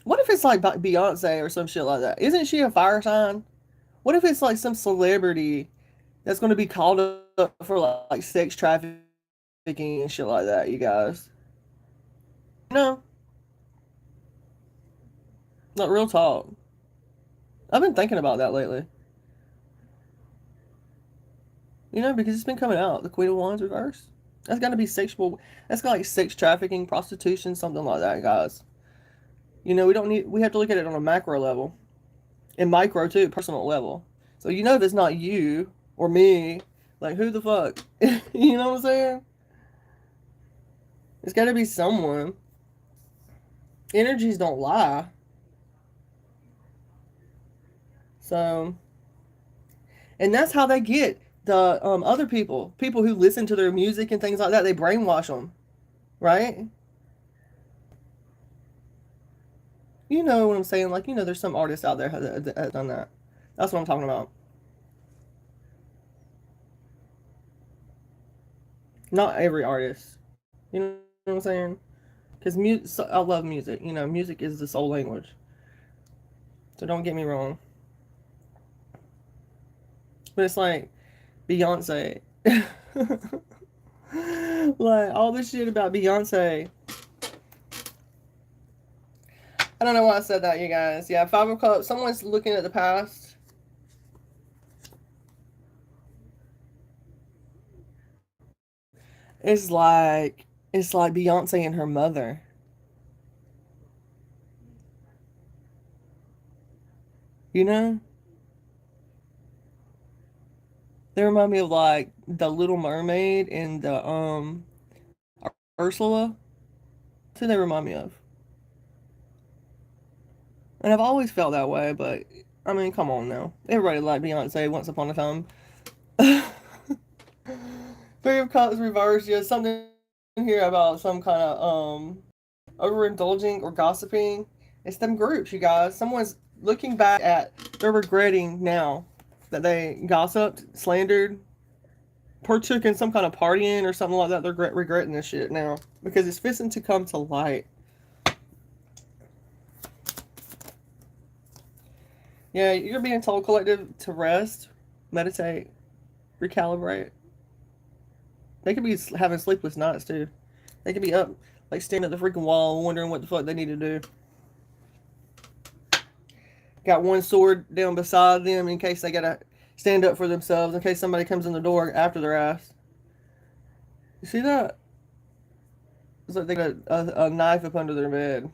what if it's like Beyonce or some shit like that? Isn't she a fire sign? What if it's like some celebrity that's going to be called up for like sex trafficking and shit like that, you guys? No. Like, real talk. I've been thinking about that lately. You know, because it's been coming out. The Queen of Wands reverse. That's got to be sexual. That's got like sex trafficking, prostitution, something like that, guys. You know, we don't need. We have to look at it on a macro level, and micro too, personal level. So you know, if it's not you or me, like who the fuck? You know what I'm saying? It's got to be someone. Energies don't lie. So, and that's how they get the other people who listen to their music and things like that. They brainwash them, right? You know what I'm saying? Like, you know, there's some artists out there that have done that. That's what I'm talking about. Not every artist. You know what I'm saying? Because I love music. You know, music is the soul language. So don't get me wrong. But it's like Beyonce. Like, all this shit about Beyonce. I don't know why I said that, you guys. Yeah, Five of Cups. Someone's looking at the past. It's like Beyonce and her mother. You know? They remind me of like the Little Mermaid and the Ursula. That's who they remind me of. And I've always felt that way, but I mean, come on now. Everybody liked Beyonce once upon a time. Three of Cups reversed. Yeah, something here about some kind of overindulging or gossiping. It's them groups, you guys. Someone's looking back at they're regretting now that they gossiped, slandered, partook in some kind of partying or something like that. They're regretting this shit now because it's fixing to come to light. Yeah, you're being told, collective, to rest, meditate, recalibrate. They could be having sleepless nights too. They could be up, like staring at the freaking wall, wondering what the fuck they need to do. Got one sword down beside them in case they gotta stand up for themselves, in case somebody comes in the door after their ass. You see that? It's like they got a knife up under their bed.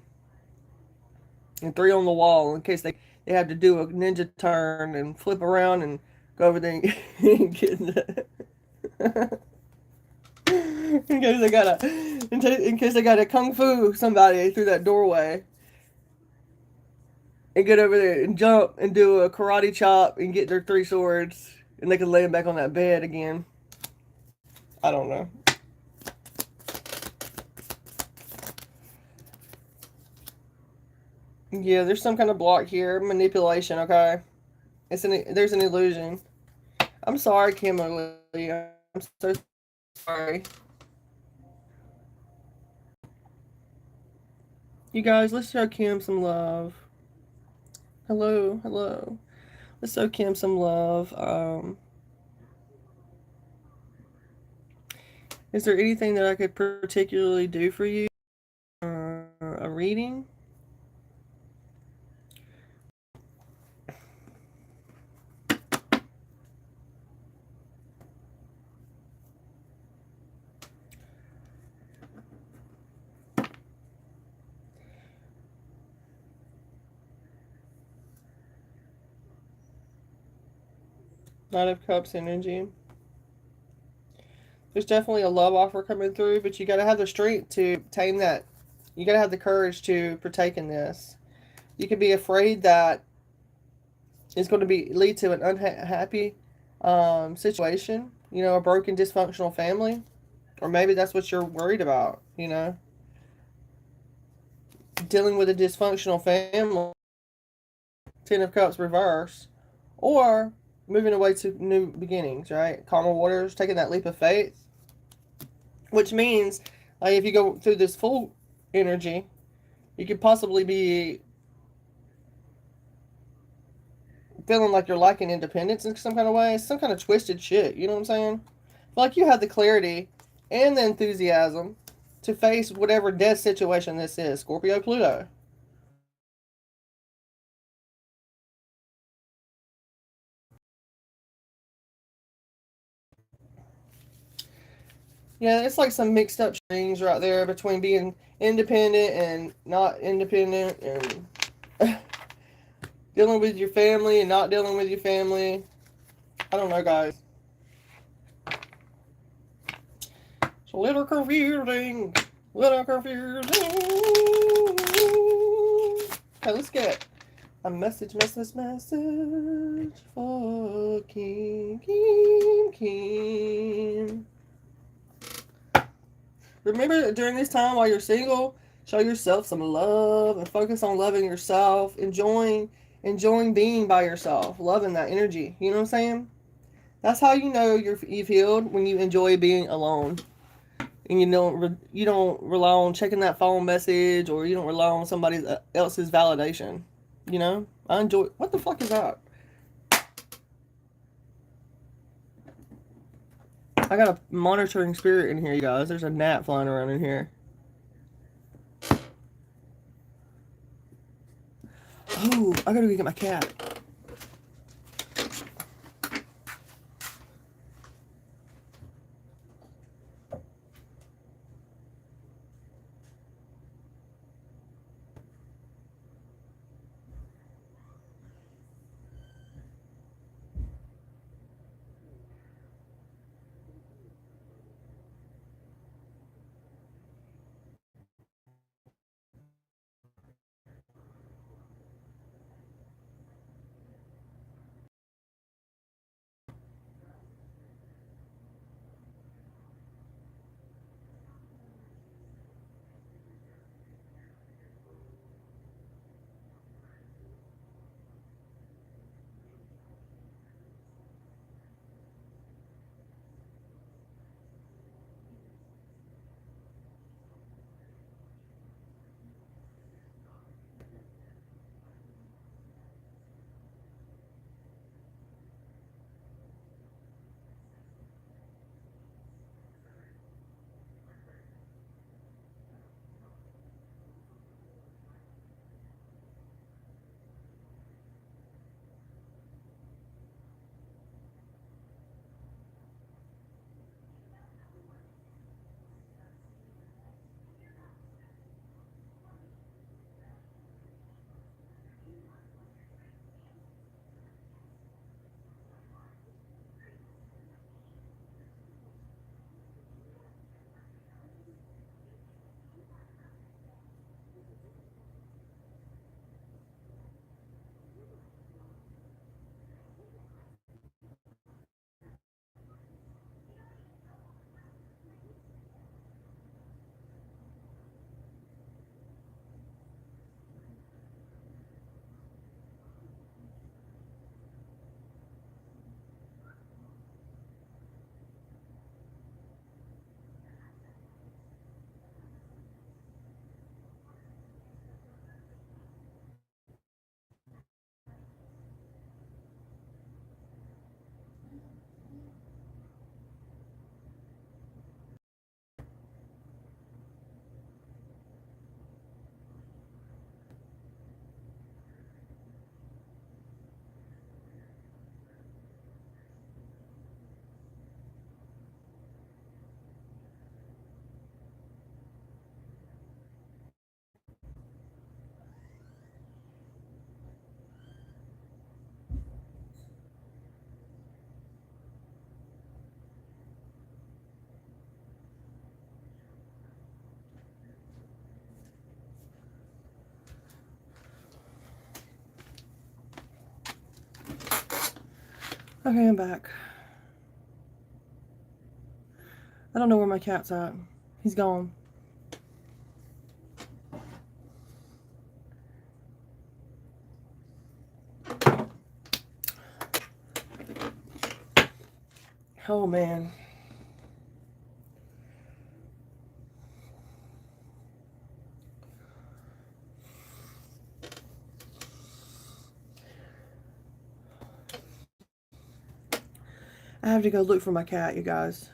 And three on the wall in case they have to do a ninja turn and flip around and go over there and get the. In case they gotta kung fu somebody through that doorway and get over there and jump and do a karate chop and get their three swords and they can lay them back on that bed again. I don't know. Yeah, there's some kind of block here. Manipulation, okay? There's an illusion. I'm sorry, Kimberly. I'm so sorry. You guys, let's show Kim some love. Hello, hello. Let's show Kim some love. Is there anything that I could particularly do for you? A reading? Knight of Cups energy. There's definitely a love offer coming through, but you got to have the strength to tame that. You got to have the courage to partake in this. You could be afraid that it's going to lead to an unhappy situation. You know, a broken, dysfunctional family, or maybe that's what you're worried about. You know, dealing with a dysfunctional family. Ten of Cups reverse, or moving away to new beginnings. Right, calmer waters, taking that leap of faith, which means if you go through this full energy, you could possibly be feeling like you're lacking independence in some kind of way. It's some kind of twisted shit. You know what I'm saying? Like you have the clarity and the enthusiasm to face whatever death situation this is. Scorpio Pluto. Yeah, it's like some mixed up things right there between being independent and not independent, and dealing with your family and not dealing with your family. I don't know, guys. It's a little confusing. Little confusing. Okay, let's get a message for King. Remember, during this time while you're single, show yourself some love and focus on loving yourself, enjoying being by yourself, loving that energy. You know what I'm saying? That's how you know you've healed, when you enjoy being alone, and you don't rely on checking that phone message, or you don't rely on somebody else's validation. You know, I enjoy. What the fuck is that? I got a monitoring spirit in here, you guys. There's a gnat flying around in here. Oh, I gotta go get my cat. Okay, I'm back. I don't know where my cat's at. He's gone. Oh, man. I have to go look for my cat, you guys.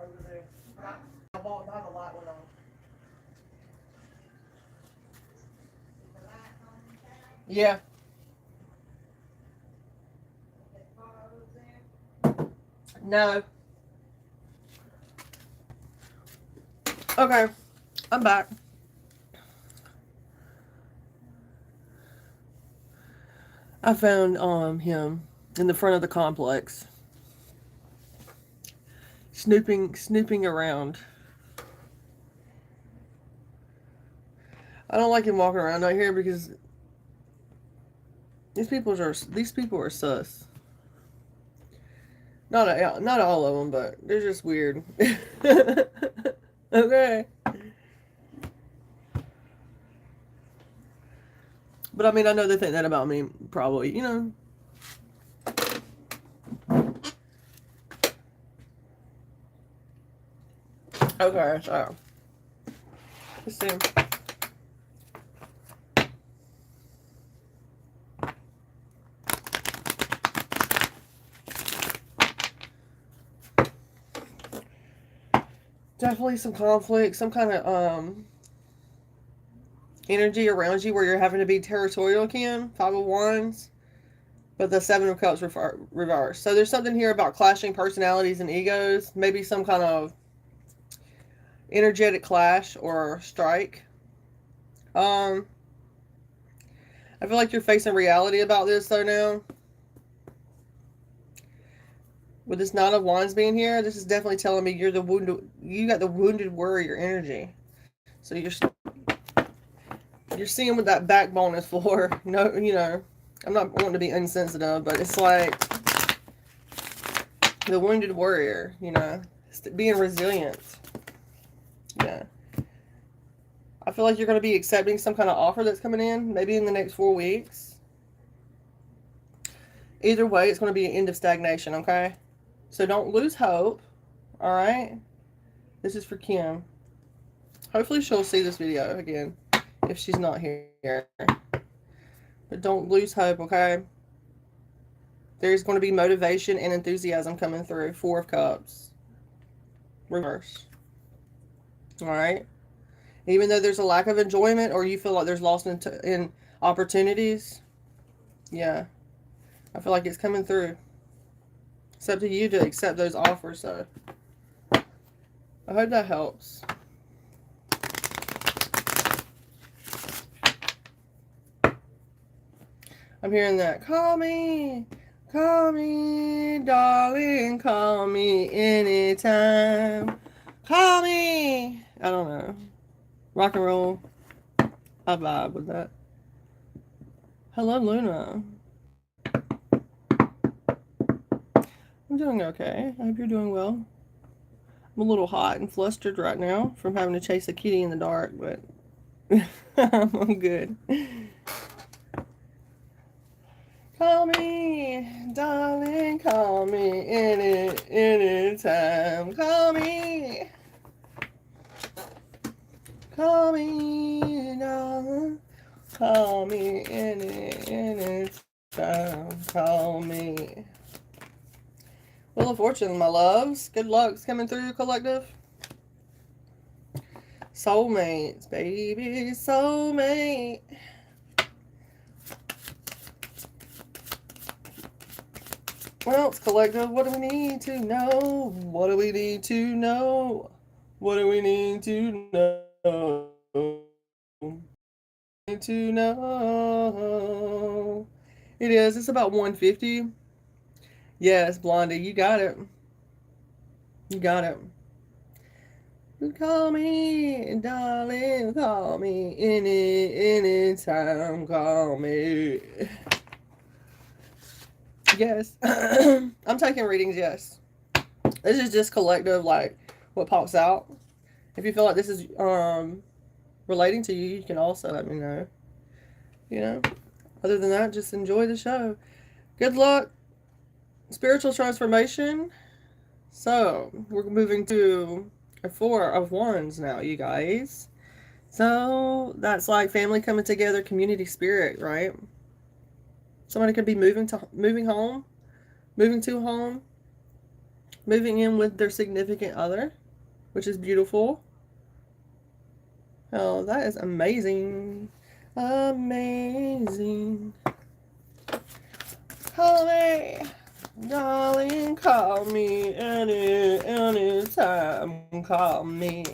over there. I walked by, the light went on. Yeah. No. Okay. I'm back. I found him in the front of the complex. Snooping around. I don't like him walking around out here because these people are sus. Not all of them, but they're just weird. Okay. But I mean, I know they think that about me, probably, you know. Okay, so let's see. Definitely some conflict, some kind of energy around you where you're having to be territorial, Kim. 5 of Wands. But the 7 of Cups reversed. So there's something here about clashing personalities and egos. Maybe some kind of energetic clash or strike. I feel like you're facing reality about this though now. With this 9 of Wands being here, this is definitely telling me you got the wounded warrior energy. So you're seeing what that backbone is for. No, you know, I'm not wanting to be insensitive, but it's like the wounded warrior, you know, being resilient. Yeah. I feel like you're going to be accepting some kind of offer that's coming in, maybe in the next 4 weeks. Either way, it's going to be an end of stagnation, okay? So don't lose hope, all right? This is for Kim. Hopefully she'll see this video again if she's not here. But don't lose hope, okay? There's going to be motivation and enthusiasm coming through. 4 of Cups. Reverse. All right? Even though there's a lack of enjoyment or you feel like there's lost in opportunities, yeah, I feel like it's coming through. It's up to you to accept those offers, so I hope that helps. I'm hearing that. Call me, darling, call me anytime. Call me. I don't know. Rock and roll. I vibe with that. Hello, Luna. I'm doing okay. I hope you're doing well. I'm a little hot and flustered right now from having to chase a kitty in the dark, but I'm good. Call me, darling, call me anytime. Call me, darling, call me anytime. Call me. Wheel of Fortune, my loves. Good luck's coming through, collective. Soulmates, baby, soulmate. What else, collective? What do we need to know? What do we need to know? What do we need to know? Need to know. It is. It's about 150. Yes, Blondie, you got it. You got it. Call me, darling. Call me anytime. Call me. Yes. I'm taking readings, yes. This is just collective, like what pops out. If you feel like this is relating to you, you can also let me know. You know? Other than that, just enjoy the show. Good luck. Spiritual transformation. So, we're moving to a 4 of Wands now, you guys. So, that's like family coming together, community spirit, right? Somebody could be moving to home, moving to home. moving in with their significant other, which is beautiful. Oh, that is amazing. Amazing. Call me, darling, call me anytime. Call me.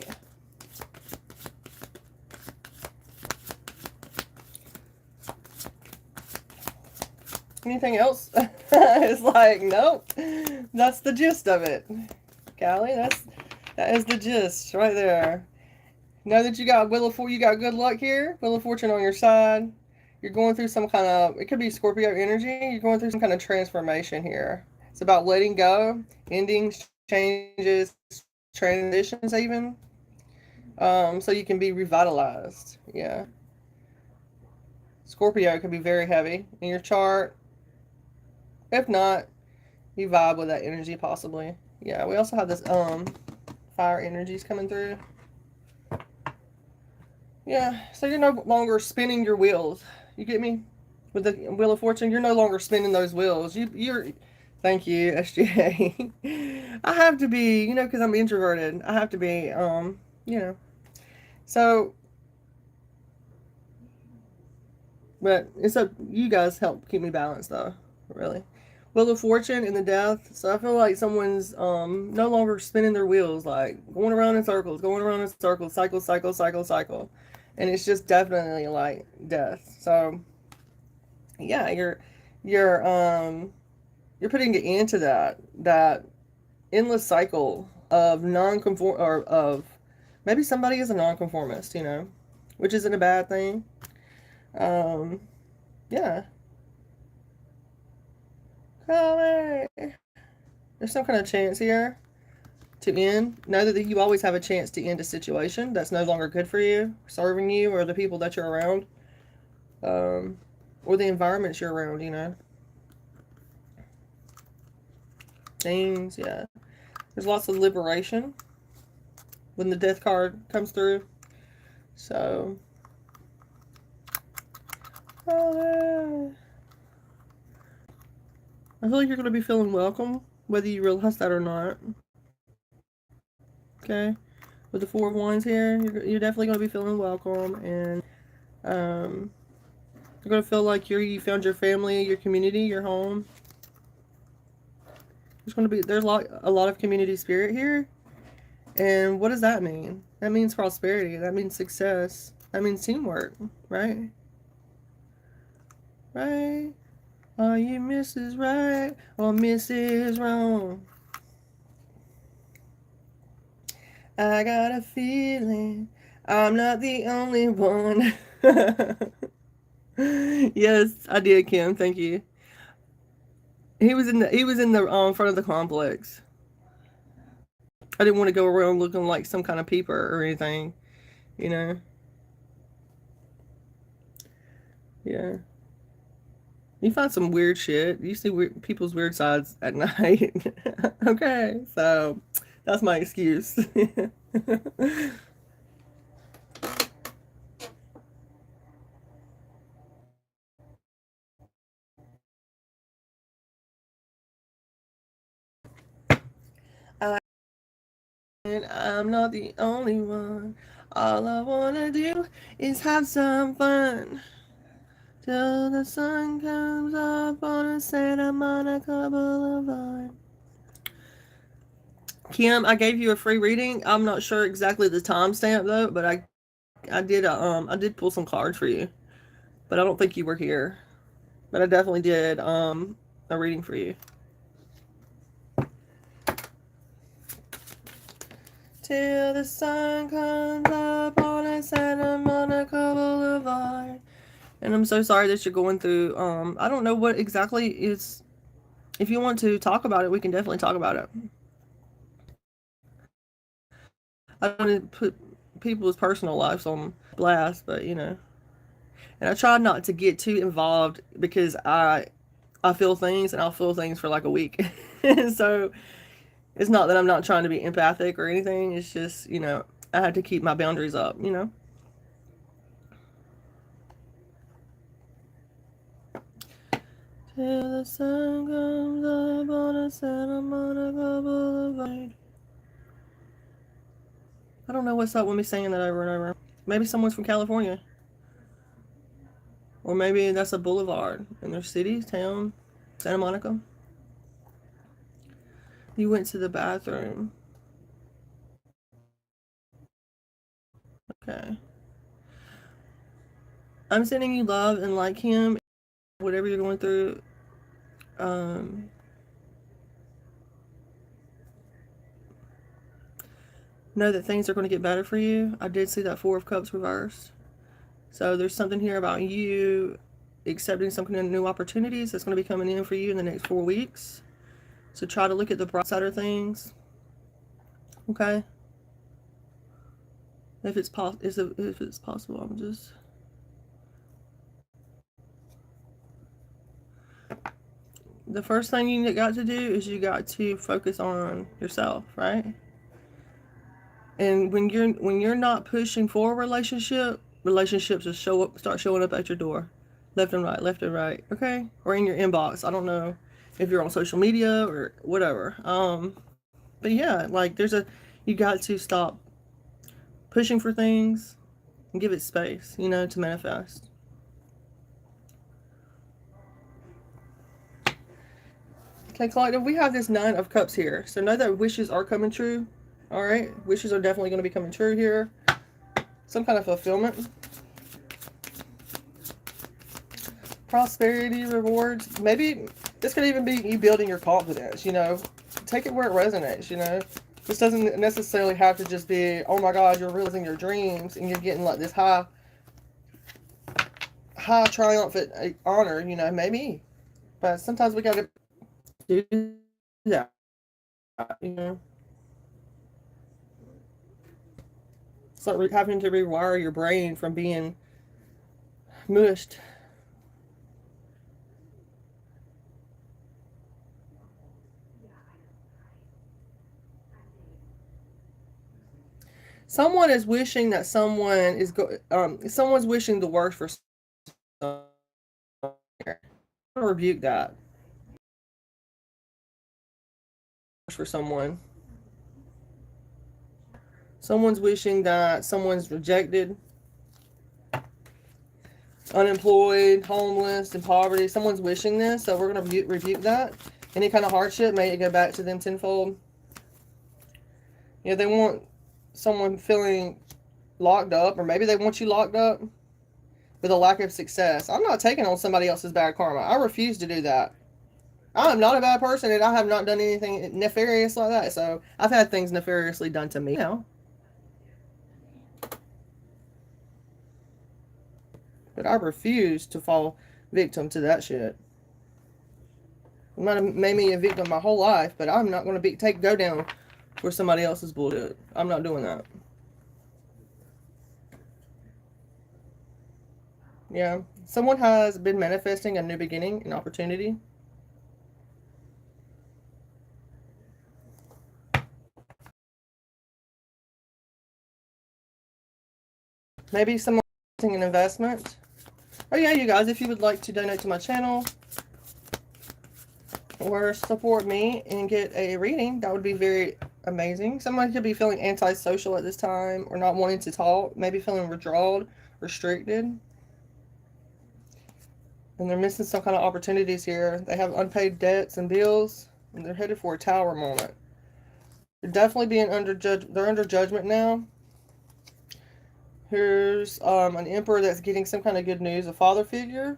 Anything else? It's like, nope. That's the gist of it. Callie, that is the gist right there. Know that you got you got good luck here. Wheel of Fortune on your side. You're going through some kind of, it could be Scorpio energy. You're going through some kind of transformation here. It's about letting go, endings, changes, transitions even. So you can be revitalized. Yeah. Scorpio can be very heavy in your chart. If not, you vibe with that energy possibly. Yeah, we also have this fire energies coming through. Yeah, so you're no longer spinning your wheels. You get me? With the Wheel of Fortune, you're no longer spinning those wheels. You're thank you, SGA. I have to be, you know, because I'm introverted. I have to be, you know. So, but it's up. You guys help keep me balanced, though. Really. Wheel of Fortune and the Death. So I feel like someone's no longer spinning their wheels, like going around in circles, cycle, cycle, cycle, cycle, and it's just definitely like death. So yeah, you're putting it into that endless cycle of non-conform or of maybe somebody is a non-conformist, you know, which isn't a bad thing. Um, yeah. Color. There's some kind of chance here to end. Know that you always have a chance to end a situation that's no longer good for you, serving you, or the people that you're around, or the environments you're around, you know. Things, yeah. There's lots of liberation when the death card comes through. So, I feel like you're going to be feeling welcome, whether you realize that or not. Okay? With the Four of Wands here, you're definitely going to be feeling welcome, and you're going to feel like you found your family, your community, your home. There's a lot of community spirit here. And what does that mean? That means prosperity. That means success. That means teamwork, right? Right? Are you Mrs. Right or Mrs. Wrong? I got a feeling I'm not the only one. Yes, I did, Kim. Thank you. He was in the front of the complex. I didn't want to go around looking like some kind of peeper or anything, you know. Yeah. You find some weird shit. You see people's weird sides at night. Okay, so that's my excuse. I'm not the only one. All I wanna do is have some fun. Till the sun comes up on a Santa Monica Boulevard. Kim, I gave you a free reading. I'm not sure exactly the timestamp though, but I did pull some cards for you. But I don't think you were here. But I definitely did a reading for you. Till the sun comes up on a Santa Monica Boulevard. And I'm so sorry that you're going through, I don't know what exactly is, if you want to talk about it, we can definitely talk about it. I don't want to put people's personal lives on blast, but you know. And I try not to get too involved because I feel things and I'll feel things for like a week. So it's not that I'm not trying to be empathic or anything. It's just, you know, I had to keep my boundaries up, you know. Till the sun comes up on a Santa Monica Boulevard. I don't know what's up with me saying that over and over. Maybe someone's from California. Or maybe that's a boulevard in their city, town, Santa Monica. You went to the bathroom. Okay. I'm sending you love and like him, whatever you're going through. Know that things are going to get better for you. I did see that Four of Cups reversed. So there's something here about you accepting some kind of new opportunities that's going to be coming in for you in the next 4 weeks. So try to look at the bright side of things. Okay? If it's possible, I'm just... The first thing you got to do is you got to focus on yourself, right? And when you're not pushing for a relationship, relationships will start showing up at your door, left and right, okay? Or in your inbox. I don't know if you're on social media or whatever. But yeah, like you got to stop pushing for things and give it space, to manifest. Okay, collective, we have this Nine of Cups here. So know that wishes are coming true. All right, wishes are definitely going to be coming true here. Some kind of fulfillment. Prosperity, rewards. Maybe this could even be you building your confidence, Take it where it resonates, This doesn't necessarily have to just be, oh my God, you're realizing your dreams and you're getting like this high triumphant honor, maybe. But sometimes we got to do that, It's like having to rewire your brain from being mushed. Someone is wishing that someone's wishing the worst for someone. Rebuke that for someone. Someone's wishing that someone's rejected, unemployed, homeless, in poverty. Someone's wishing this, so we're going to rebuke that. Any kind of hardship, may it go back to them tenfold. They want someone feeling locked up, or maybe they want you locked up with a lack of success. I'm not taking on somebody else's bad karma. I refuse to do that. I am not a bad person, and I have not done anything nefarious like that. So I've had things nefariously done to me now. But I refuse to fall victim to that shit. It might have made me a victim my whole life, but I'm not going to go down for somebody else's bullshit. I'm not doing that. Yeah. Someone has been manifesting a new beginning, an opportunity. Maybe someone an investment. Oh yeah, you guys, if you would like to donate to my channel or support me and get a reading, that would be very amazing. Someone could be feeling antisocial at this time or not wanting to talk, maybe feeling withdrawn, restricted. And they're missing some kind of opportunities here. They have unpaid debts and bills, and they're headed for a tower moment. They're definitely being they're under judgment now. Here's an emperor that's getting some kind of good news, a father figure.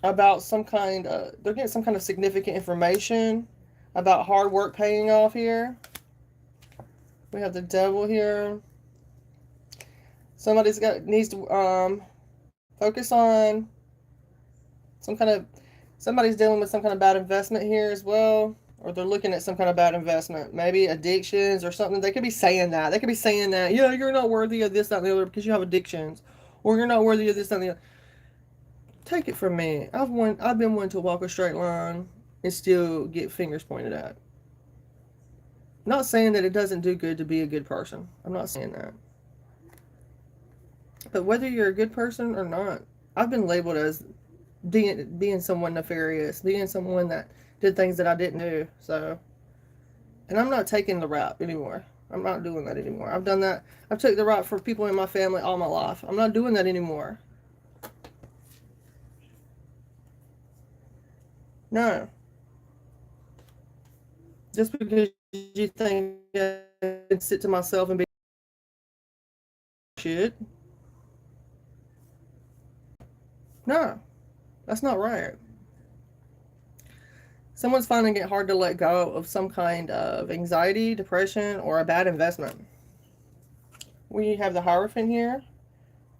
About some kind of, they're getting some kind of significant information about hard work paying off here. We have the devil here. Somebody's needs to focus on somebody's dealing with some kind of bad investment here as well. Or they're looking at some kind of bad investment. Maybe addictions or something. They could be saying that. They could be saying that, yeah, you're not worthy of this, that, and the other because you have addictions. Or you're not worthy of this, that, and the other. Take it from me. I've been one to walk a straight line and still get fingers pointed at. I'm not saying that it doesn't do good to be a good person. I'm not saying that. But whether you're a good person or not, I've been labeled as being someone nefarious, being someone that did things that I didn't do. So, and I'm not taking the rap anymore. I'm not doing that anymore. I've done that. I've took the rap for people in my family all my life. I'm not doing that anymore. No. Just because you think I can sit to myself and be shit. No, that's not right. Someone's finding it hard to let go of some kind of anxiety, depression, or a bad investment. We have the Hierophant here.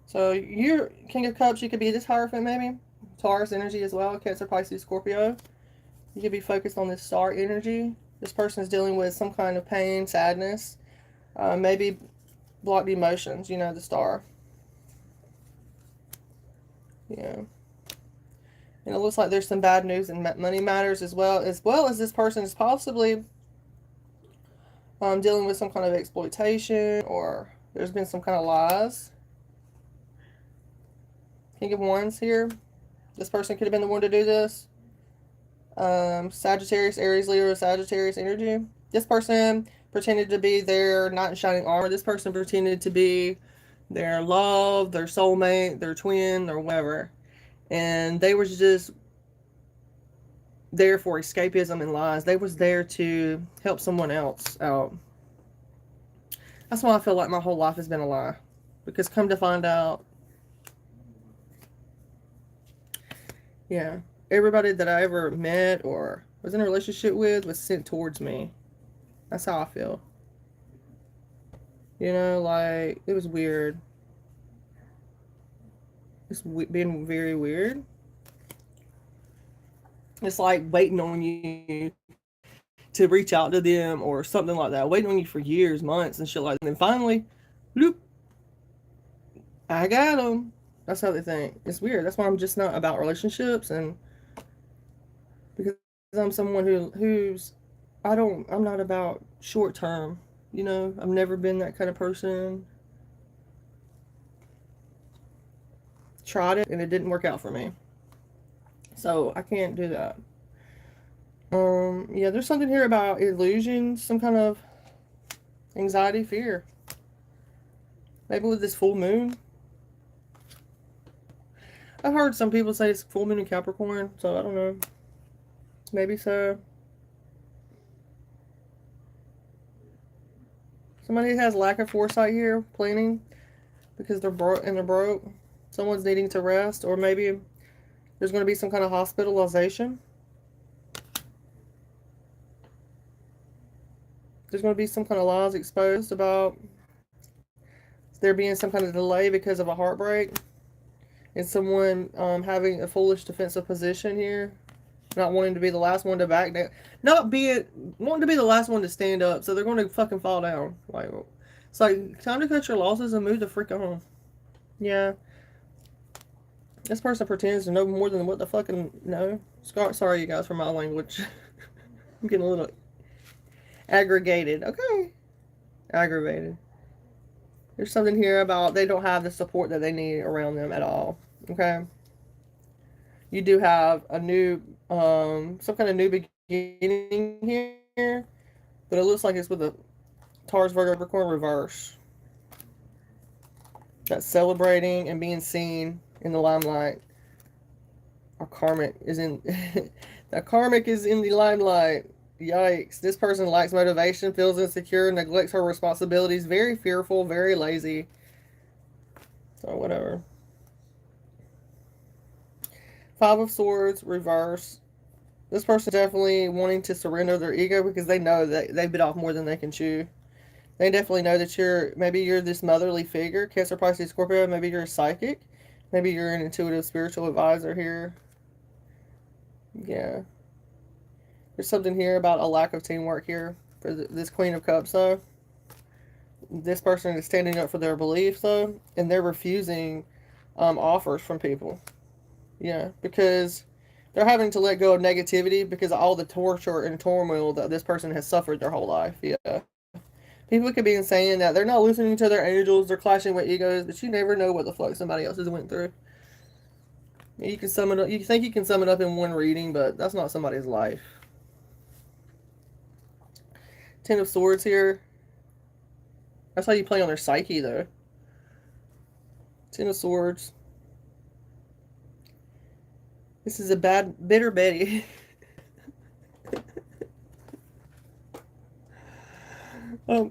So you're King of Cups, you could be this Hierophant maybe. Taurus energy as well, Cancer, Pisces, Scorpio. You could be focused on this star energy. This person is dealing with some kind of pain, sadness, maybe blocked emotions, you know, the star. Yeah. And it looks like there's some bad news in money matters as well as this person is possibly dealing with some kind of exploitation, or there's been some kind of lies. King of Wands here. This person could have been the one to do this. Sagittarius, Aries, Leo, Sagittarius energy. This person pretended to be their knight in shining armor. This person pretended to be their love, their soulmate, their twin, or whatever. And they were just there for escapism and lies. They was there to help someone else out. That's why I feel like my whole life has been a lie. Because come to find out, yeah, everybody that I ever met or was in a relationship with was sent towards me. That's how I feel. You know, like, it was weird. It's been very weird. It's like waiting on you to reach out to them or something like that. Waiting on you for years, months, and shit like that. And then finally, bloop, I got them. That's how they think. It's weird. That's why I'm just not about relationships, and because I'm someone I'm not about short term. You know, I've never been that kind of person. Tried it and it didn't work out for me. So I can't do that. Yeah, there's something here about illusions, some kind of anxiety, fear. Maybe with this full moon. I've heard some people say it's full moon in Capricorn, so I don't know. Maybe so. Somebody has lack of foresight here, planning, because they're broke. Someone's needing to rest, or maybe there's going to be some kind of hospitalization. There's going to be some kind of lies exposed about there being some kind of delay because of a heartbreak. And someone having a foolish defensive position here. Not wanting to be the last one to back down. Wanting to be the last one to stand up. So they're going to fucking fall down. Like, it's like, time to cut your losses and move the freak on. Yeah. This person pretends to know more than what the fucking know. Sorry, you guys, for my language. I'm getting a little aggregated. Okay. Aggravated. There's something here about they don't have the support that they need around them at all. Okay. You do have a new, some kind of new beginning here. But it looks like it's with a Taurus, Virgo, Capricorn reverse. That's celebrating and being seen in the limelight. Our karmic is in... that karmic is in the limelight. Yikes. This person lacks motivation, feels insecure, neglects her responsibilities, very fearful, very lazy. So, whatever. Five of Swords, reverse. This person definitely wanting to surrender their ego because they know that they bit off more than they can chew. They definitely know that maybe you're this motherly figure. Cancer, Pisces, Scorpio. Maybe you're a psychic. Maybe you're an intuitive spiritual advisor here. Yeah. There's something here about a lack of teamwork here for this Queen of Cups, though. This person is standing up for their beliefs, though, and they're refusing offers from people. Yeah, because they're having to let go of negativity because of all the torture and turmoil that this person has suffered their whole life. Yeah. People could be saying that they're not listening to their angels, they're clashing with egos, but you never know what the fuck somebody else has went through. You can sum it up. You think you can sum it up in one reading, but that's not somebody's life. Ten of Swords here. That's how you play on their psyche, though. Ten of Swords. This is a bitter Betty. A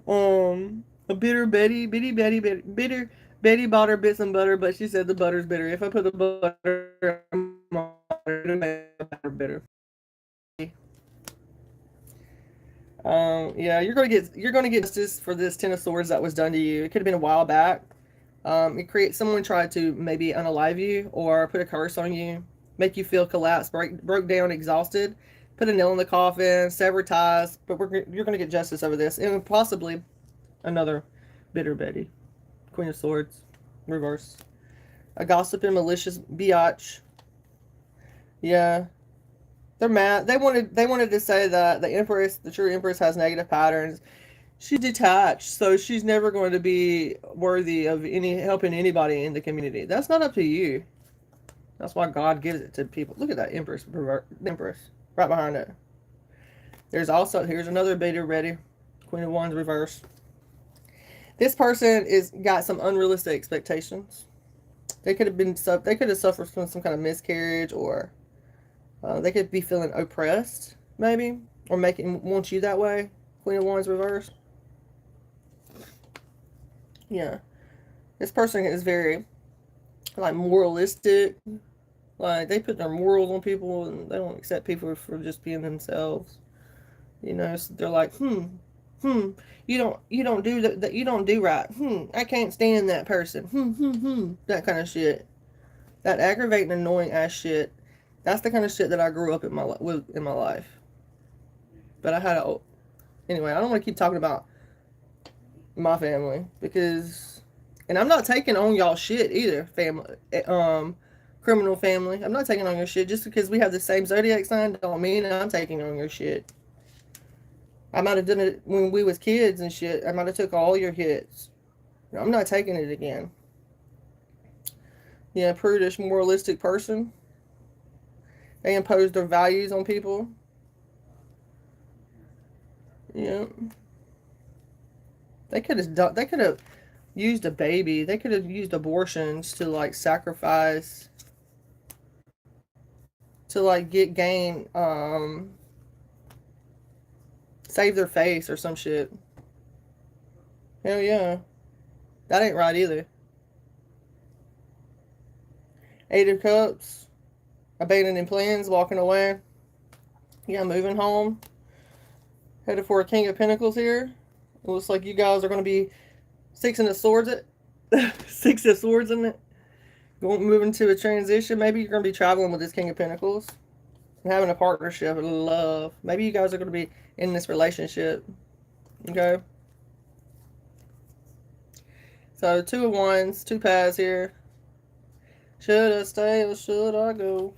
bitter Betty, bitter Betty bought her bits and butter, but she said the butter's bitter. If I put the butter on it, bitter. Yeah, you're gonna get justice for this Ten of Swords that was done to you. It could have been a while back. Someone tried to maybe unalive you or put a curse on you, make you feel collapsed, broke down, exhausted, put a nail in the coffin, sever ties. But you're gonna get justice over this, and possibly another bitter Betty, Queen of Swords, reverse, a gossiping, malicious biatch. Yeah. They're mad. They wanted to say that the true Empress, has negative patterns. She's detached, so she's never going to be worthy of helping anybody in the community. That's not up to you. That's why God gives it to people. Look at that Empress right behind it. Here's another beta ready, Queen of Wands reverse. This person got some unrealistic expectations. They could have suffered from some kind of miscarriage, or they could be feeling oppressed, maybe, or want you that way. Queen of Wands reverse. Yeah, this person is very like moralistic. Like they put their morals on people, and they don't accept people for just being themselves. You know, so they're like, you don't do that. You don't do right. I can't stand that person. That kind of shit. That aggravating, annoying ass shit. That's the kind of shit that I grew up in my life. But anyway, I don't want to keep talking about my family and I'm not taking on y'all shit either, family, criminal family. I'm not taking on your shit. Just because we have the same zodiac sign don't mean I'm taking on your shit. I might have done it when we was kids and shit. I might have took all your hits. I'm not taking it again. Yeah, prudish, moralistic person. They impose their values on people. Yeah. They could have used a baby. They could have used abortions to like sacrifice, to like save their face or some shit. Hell yeah. That ain't right either. Eight of Cups. Abandoning plans, walking away. Yeah, moving home. Headed for a King of Pentacles here. It looks like you guys are going to be Six of Swords in it. Moving to a transition. Maybe you're going to be traveling with this King of Pentacles. And having a partnership and love. Maybe you guys are going to be in this relationship. Okay. So, Two of Wands, two paths here. Should I stay or should I go?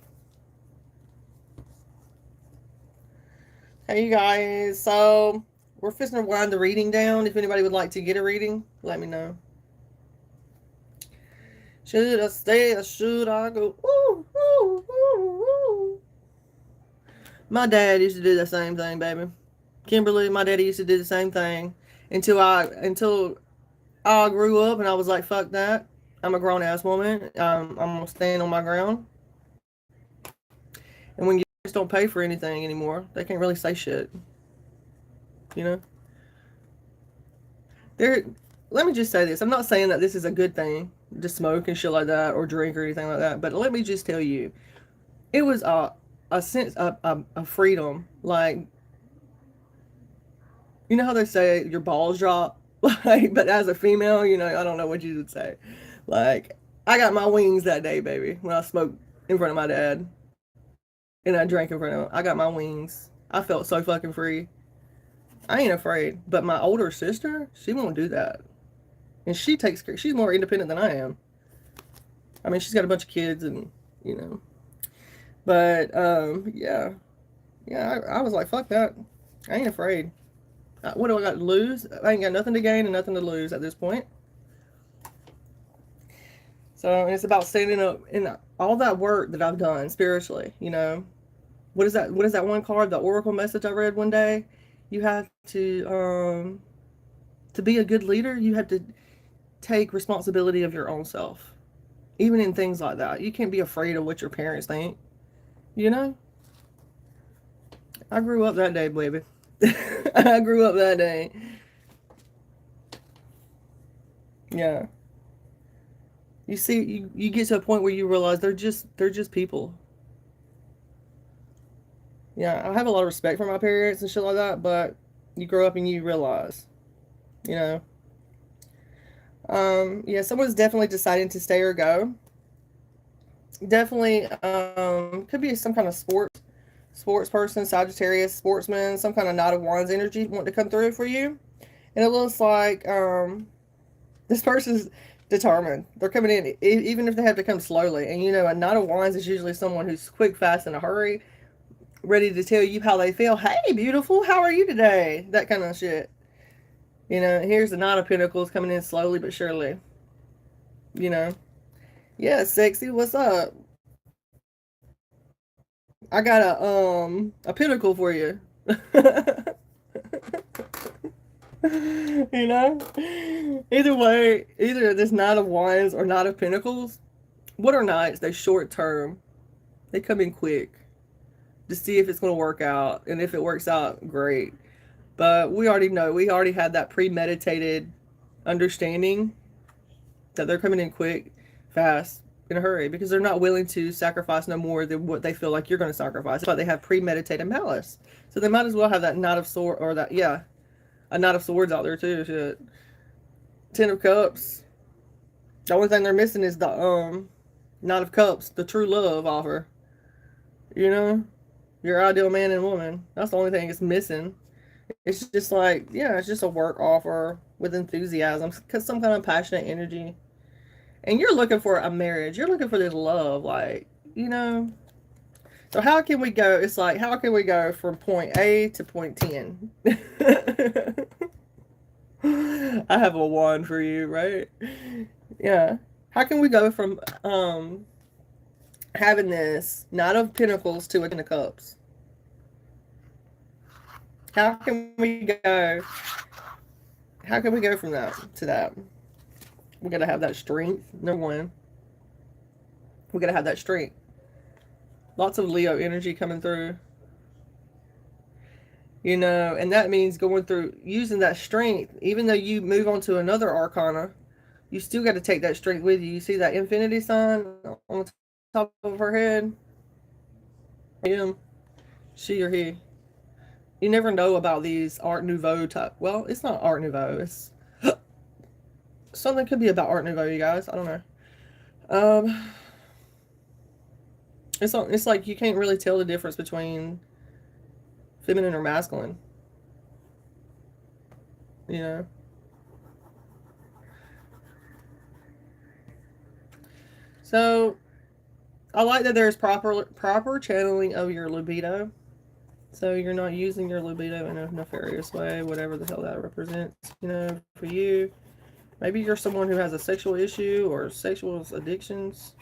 Hey, you guys. So, we're fixing to wind the reading down. If anybody would like to get a reading, let me know. Should I stay or should I go? Ooh, ooh, ooh, ooh. My dad used to do the same thing, baby. Kimberly, my daddy used to do the same thing until I grew up and I was like, fuck that. I'm a grown-ass woman. I'm going to stand on my ground. And when you just don't pay for anything anymore, they can't really say shit. You know? Let me just say this. I'm not saying that this is a good thing to smoke and shit like that or drink or anything like that, but let me just tell you, it was a sense of freedom. Like, you know how they say your balls drop? Like, but as a female, you know, I don't know what you would say. Like, I got my wings that day, baby, when I smoked in front of my dad and I drank in front of him. I got my wings. I felt so fucking free. I ain't afraid. But my older sister, she won't do that. And she's more independent than I am. I mean, she's got a bunch of kids and, you know. But, yeah. Yeah, I was like, fuck that. I ain't afraid. What do I got to lose? I ain't got nothing to gain and nothing to lose at this point. So, and it's about standing up in all that work that I've done spiritually, What is that? What is that one card? The Oracle message I read one day. You have to be a good leader, you have to take responsibility of your own self. Even in things like that. You can't be afraid of what your parents think. You know? I grew up that day, baby. I grew up that day. Yeah. You see, you get to a point where you realize they're just people. Yeah, I have a lot of respect for my parents and shit like that, but you grow up and you realize, you know. Yeah, someone's definitely deciding to stay or go. Definitely, could be some kind of sports person, Sagittarius, sportsman, some kind of Knight of Wands energy want to come through for you. And it looks like this person's determined. They're coming in, even if they have to come slowly. And a Knight of Wands is usually someone who's quick, fast, in a hurry, ready to tell you how they feel. Hey, beautiful, how are you today? That kind of shit. Here's the Knight of Pentacles coming in slowly but surely. Yeah, sexy, what's up? I got a pentacle for you. Either way, either this Knight of Wands or Knight of Pentacles, what are knights? They're short term. They come in quick to see if it's going to work out, and if it works out, great. But we already know, we already had that premeditated understanding that they're coming in quick, fast, in a hurry, because they're not willing to sacrifice no more than what they feel like you're going to sacrifice. But they have premeditated malice, so they might as well have that Knight of Swords, or that, yeah, a Knight of Swords out there too. Shit. Ten of Cups. The only thing they're missing is the Knight of Cups, the true love offer. Your ideal man and woman. That's the only thing it's missing. It's just like, yeah, it's just a work offer with enthusiasm, some kind of passionate energy. And you're looking for a marriage. You're looking for this love, like, So how can we go? It's like, how can we go from point A to point 10? I have a wand for you, right? Yeah. How can we go from having this Knight of Pentacles to a Ten of Cups? How can we go? How can we go from that to that? We gotta have that strength. Number one, we gotta have that strength. Lots of Leo energy coming through. And that means going through, using that strength. Even though you move on to another arcana, you still got to take that strength with you. You see that infinity sign on the top of her head? Him, she or he. You never know about these Art Nouveau type. Well, it's not Art Nouveau. It's something could be about Art Nouveau, you guys. I don't know. It's like you can't really tell the difference between feminine or masculine. So I like that there's proper channeling of your libido. So you're not using your libido in a nefarious way, whatever the hell that represents, for you. Maybe you're someone who has a sexual issue or sexual addictions.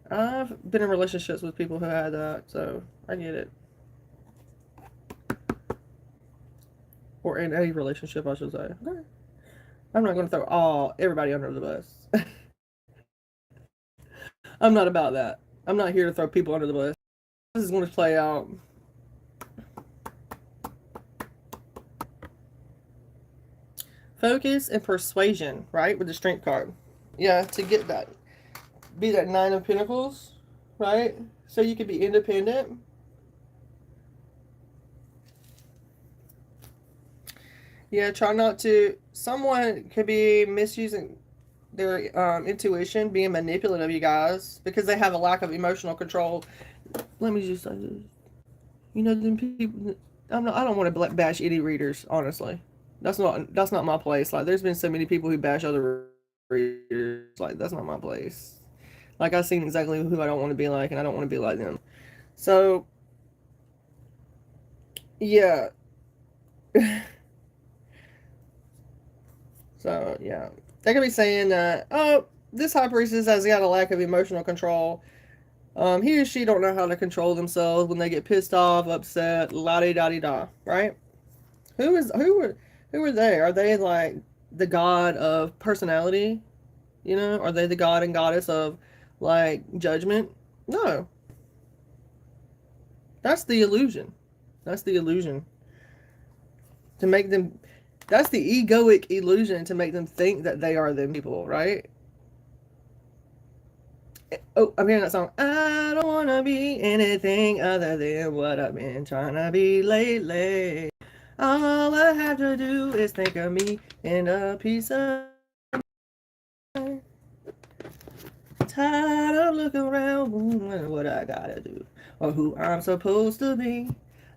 I've been in relationships with people who had that, so I get it. Or in any relationship, I should say. Okay. I'm not going to throw everybody under the bus. I'm not about that. I'm not here to throw people under the bus. This is going to play out. Focus and persuasion, right? With the strength card. Yeah, to get that. Be that Nine of Pentacles, right? So you can be independent. Yeah, try not to. Someone could be misusing their intuition, being manipulative, you guys, because they have a lack of emotional control. Let me just say this. Them people. I don't want to bash any readers, honestly. That's not my place. Like, there's been so many people who bash other readers. Like, that's not my place. Like, I've seen exactly who I don't want to be like, and I don't want to be like them. So, yeah. So, yeah. They could be saying that, oh, this high priestess has got a lack of emotional control. He or she don't know how to control themselves when they get pissed off, upset, la di da di da. Right? Who are they? Are they like the god of personality? You know, are they the god and goddess of like judgment? No, that's the illusion. That's the illusion to make them. That's the egoic illusion to make them think that they are them people, right? Oh, I'm hearing that song. I don't wanna be anything other than what I've been trying to be lately. All I have to do is think of me and a piece of mind. Tired of looking around, wondering what I gotta do or who I'm supposed to be.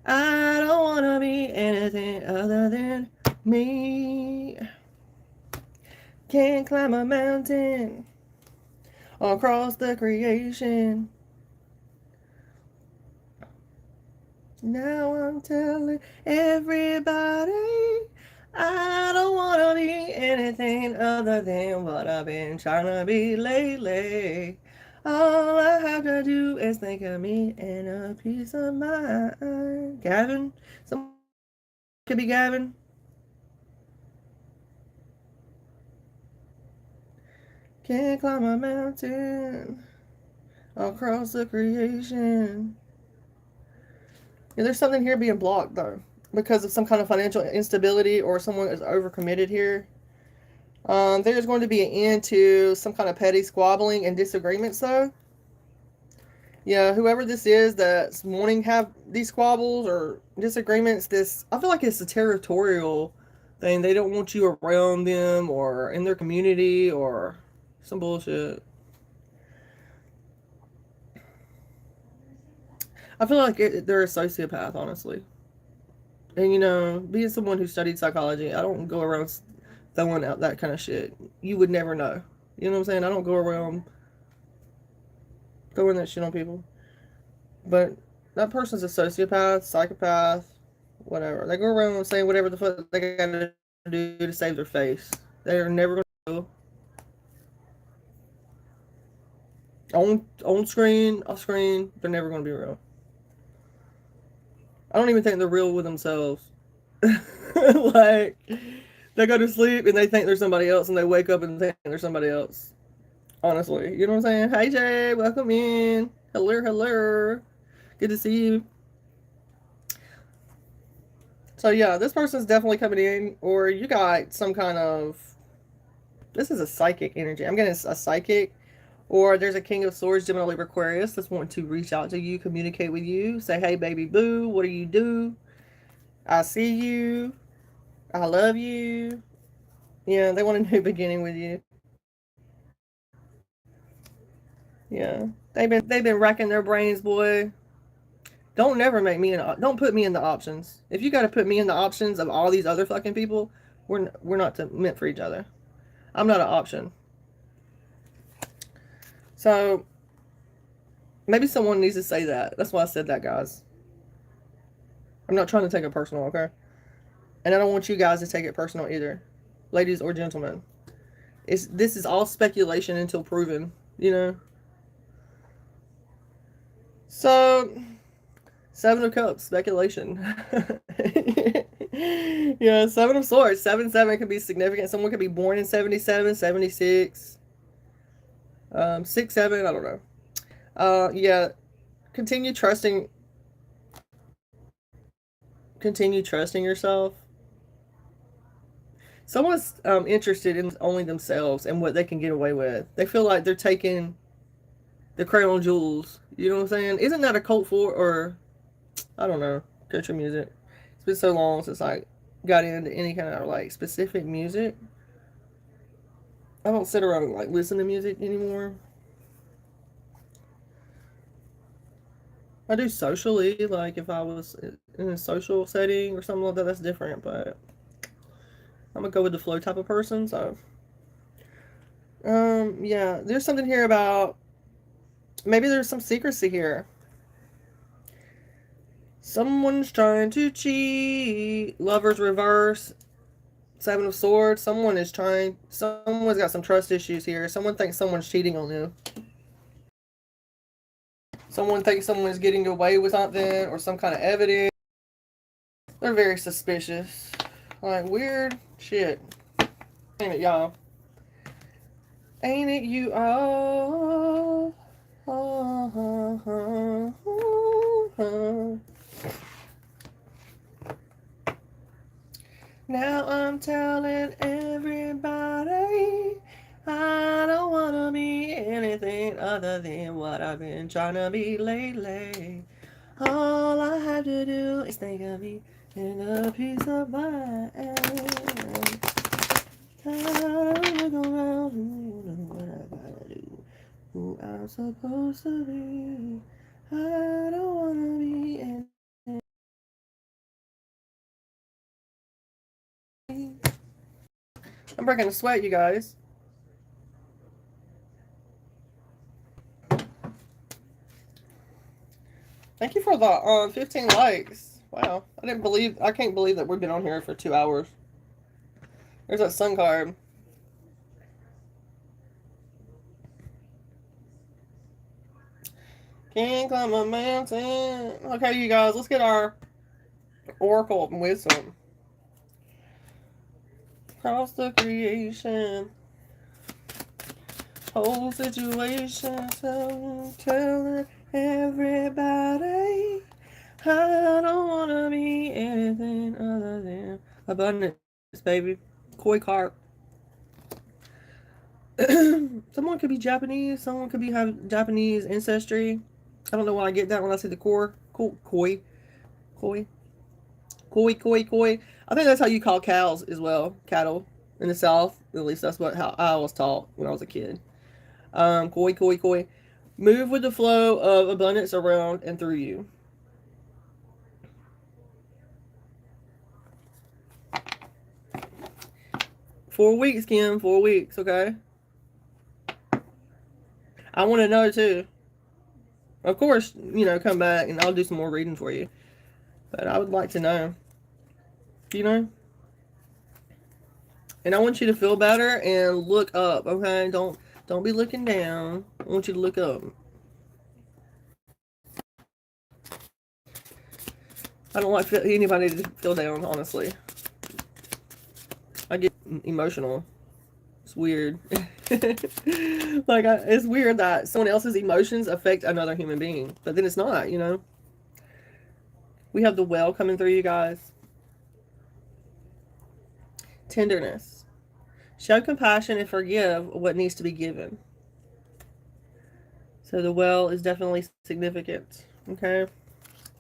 I don't wanna be anything other than me. Can't climb a mountain across the creation. Now I'm telling everybody I don't wanna be anything other than what I've been trying to be lately. All I have to do is think of me and a piece of mind. Gavin? Someone could be Gavin. Can't climb a mountain across the creation. Yeah, there's something here being blocked though, because of some kind of financial instability or someone is overcommitted here. There's going to be an end to some kind of petty squabbling and disagreements though. Yeah, whoever this is that's wanting to have these squabbles or disagreements, this I feel like it's a territorial thing. They don't want you around them or in their community or some bullshit. I feel like they're a sociopath, honestly. And you know, being someone who studied psychology, I don't go around throwing out that kind of shit. You would never know. You know what I'm saying? I don't go around throwing that shit on people. But that person's a sociopath, psychopath, whatever. They go around saying whatever the fuck they gotta do to save their face. They're never gonna on screen, off screen. They're never gonna be real. I don't even think they're real with themselves. Like they go to sleep and they think they're somebody else, and they wake up and think they're somebody else. Honestly, you know what I'm saying? Hey Jay, welcome in. Hello, hello. Good to see you. So yeah, this person's definitely coming in, or you got some kind of. This is a psychic energy. I'm getting a psychic, or there's a King of Swords, Gemini, Libra, Aquarius that's wanting to reach out to you, communicate with you, say, "Hey, baby boo, what do you do? I see you. I love you." Yeah, they want a new beginning with you. Yeah, they've been racking their brains, boy. Don't never make me don't put me in the options. If you got to put me in the options of all these other fucking people, we're not meant for each other. I'm not an option. So maybe someone needs to say that. That's why I said that, guys. I'm not trying to take it personal, okay? And I don't want you guys to take it personal either, ladies or gentlemen. This is all speculation until proven, you know. So, Seven of Cups, speculation. Yeah, Seven of Swords. 7-7 could be significant. Someone could be born in 77, 76, 6-7. I don't know. Yeah, continue trusting. Continue trusting yourself. Someone's interested in only themselves and what they can get away with. They feel like they're taking the crown jewels. You know what I'm saying? Isn't that a cult for, or I don't know, country music? It's been so long since I got into any kind of like specific music. I don't sit around and like listen to music anymore. I do socially, like if I was in a social setting or something like that, that's different. But I'm a go with the flow type of person. So, yeah, there's something here about maybe there's some secrecy here. Someone's trying to cheat. Lovers reverse. Seven of Swords. Someone's got some trust issues here. Someone thinks someone's cheating on you. Someone thinks someone's getting away with something or some kind of evidence. They're very suspicious. Like, weird shit. Ain't it, y'all? Ain't it you all? Now I'm telling everybody I don't want to be anything other than what I've been trying to be lately. All I have to do is think of me in a piece of mind. Tired of looking around, who knows what I gotta do, who I'm supposed to be. I don't wanna be anything. I'm breaking a sweat, you guys. Thank you for the 15 likes. Wow, I can't believe that we've been on here for 2 hours. There's that sun card. Can't climb a mountain. Okay, you guys, let's get our Oracle of Wisdom. Across the creation, whole situation, telling everybody I don't want to be anything other than abundance, baby. Koi carp. Someone could be Japanese. Someone could have Japanese ancestry. I don't know why I get that when I see the koi. Koi. I think that's how you call cows as well. Cattle in the South. At least that's how I was taught when I was a kid. Koi. Move with the flow of abundance around and through you. Four weeks, Kim. 4 weeks, okay? I want to know, too. Of course, come back and I'll do some more reading for you. But I would like to know. And I want you to feel better and look up, okay? Don't be looking down. I want you to look up. I don't like anybody to feel down, honestly. I get emotional. It's weird. It's weird that someone else's emotions affect another human being. But then it's not, We have the well coming through, you guys. Tenderness. Show compassion and forgive what needs to be given. So the well is definitely significant. Okay.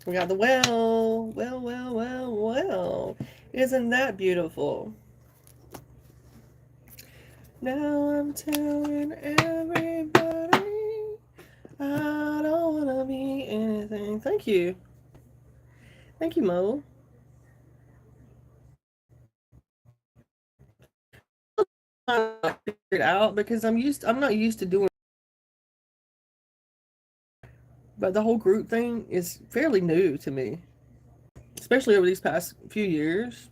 We got the well. Well. Isn't that beautiful? Now I'm telling everybody I don't want to be anything. Thank you. Thank you, Mo. I figured it out because I'm not used to doing, but the whole group thing is fairly new to me, especially over these past few years.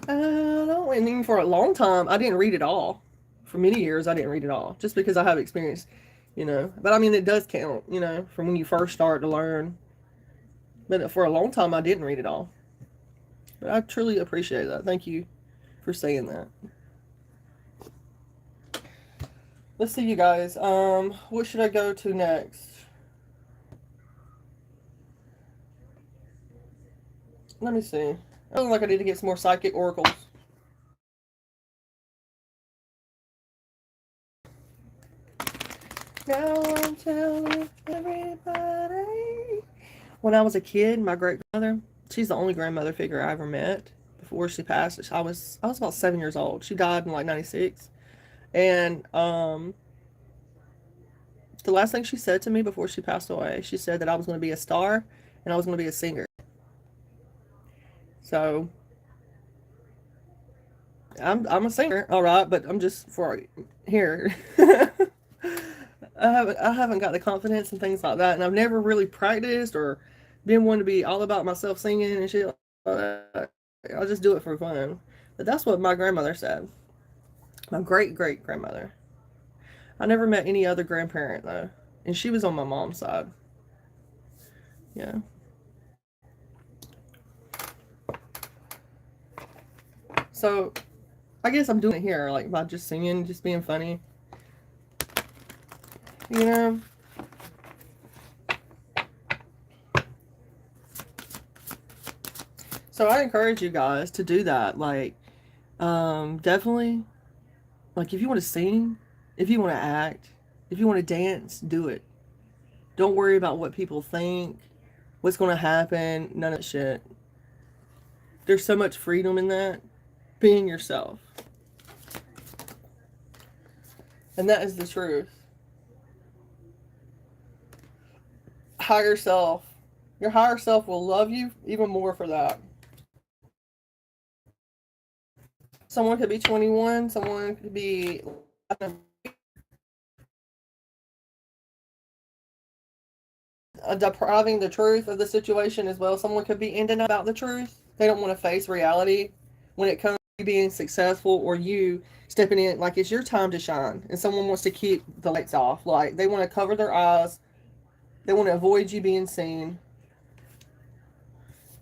And even for a long time, I didn't read it all. For many years, I didn't read it all, just because I have experience, But I mean, it does count, from when you first start to learn. But for a long time, I didn't read it all. But I truly appreciate that. Thank you for saying that. Let's see, you guys. What should I go to next? Let me see. I look like I need to get some more psychic oracles. Now I'm telling everybody. When I was a kid, my great grandmother, she's the only grandmother figure I ever met before she passed. I was about 7 years old. She died in like 96. And the last thing she said to me before she passed away, she said that I was going to be a star and I was going to be a singer. So I'm a singer, all right, but I'm just for here. I haven't got the confidence and things like that, and I've never really practiced or been one to be all about myself singing and shit like that. I'll just do it for fun. But that's what my grandmother said. My great-great-grandmother. I never met any other grandparent, though. And she was on my mom's side. Yeah. So, I guess I'm doing it here, like, by just singing, just being funny. You know? So, I encourage you guys to do that. Like, definitely, like, if you want to sing, if you want to act, if you want to dance, do it. Don't worry about what people think, what's going to happen, none of that shit. There's so much freedom in that. Being yourself. And that is the truth. Higher self. Your higher self will love you even more for that. Someone could be 21, someone could be depriving the truth of the situation as well. Someone could be in denial about the truth. They don't want to face reality when it comes to being successful or you stepping in. Like, it's your time to shine, and someone wants to keep the lights off. Like, they want to cover their eyes. They want to avoid you being seen.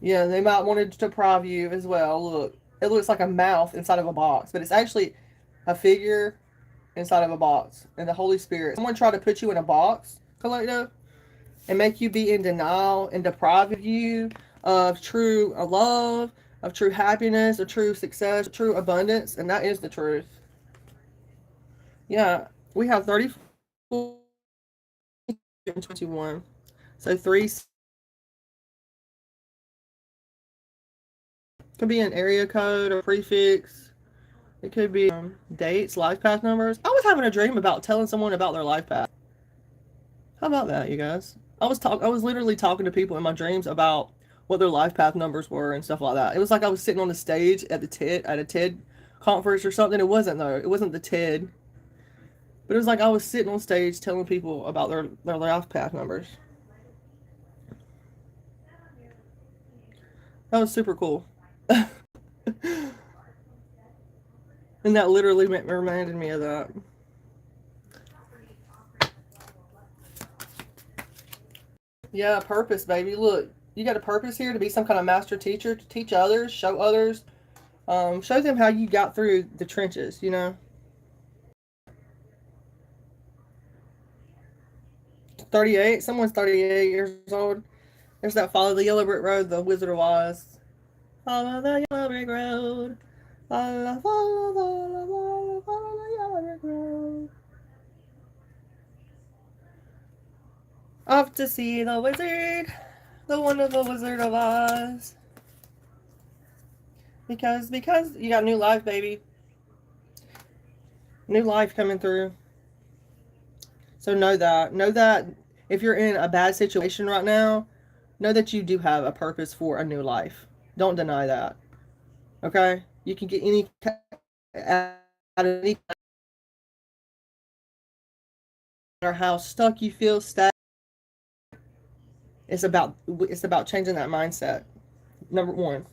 Yeah, they might want to deprive you as well. Look, it looks like a mouth inside of a box, but it's actually a figure inside of a box. And the Holy Spirit. Someone tried to put you in a box, Collective, and make you be in denial and deprive you of true love, of true happiness, of true success, true abundance, and that is the truth. Yeah, we have 34 and 21. So 3 could be an area code or prefix. It could be dates, life path numbers. I was having a dream about telling someone about their life path. How about that, you guys? I was literally talking to people in my dreams about what their life path numbers were and stuff like that. It was like I was sitting on the stage at a TED conference or something. It wasn't though. It wasn't the TED. But it was like I was sitting on stage telling people about their life path numbers. That was super cool. And that literally reminded me of that. Yeah, purpose, baby. Look, you got a purpose here to be some kind of master teacher, to teach others, show others, show them how you got through the trenches, you know? 38. Someone's 38 years old. There's that Follow the Yellow Brick Road, the Wizard of Oz. Follow the yellow brick road. Follow, follow, follow, follow, follow the yellow brick road. Off to see the wizard, the wonderful Wizard of Oz. Because you got new life, baby. New life coming through. So know that if you're in a bad situation right now, know that you do have a purpose for a new life. Don't deny that. Okay? You can get any out of any, no matter how stuck you feel, it's about changing that mindset. Number one.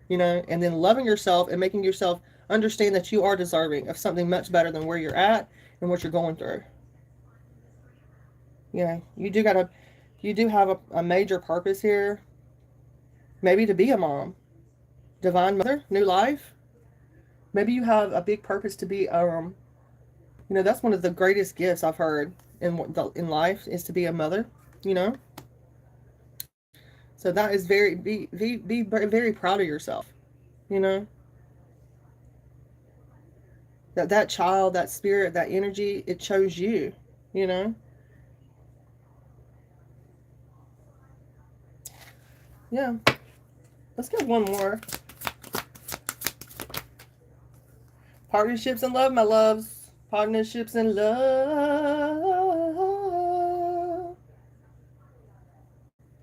You know, and then loving yourself and making yourself understand that you are deserving of something much better than where you're at and what you're going through. Yeah, you do have a major purpose here. Maybe to be a mom, divine mother, new life. Maybe you have a big purpose to be that's one of the greatest gifts I've heard in life is to be a mother. You know, so that is be very proud of yourself. You know, that child, that spirit, that energy, it chose you. You know. Yeah. Let's get one more. Partnerships and love, my loves. Partnerships and love.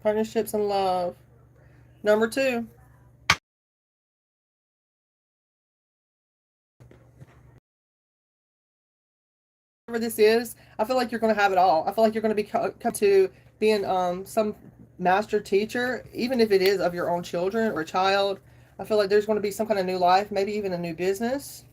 Partnerships and love. Number 2. Whatever this is, I feel like you're going to have it all. I feel like you're going to come to being some master teacher, even if it is of your own children or child. I feel like there's going to be some kind of new life, maybe even a new business.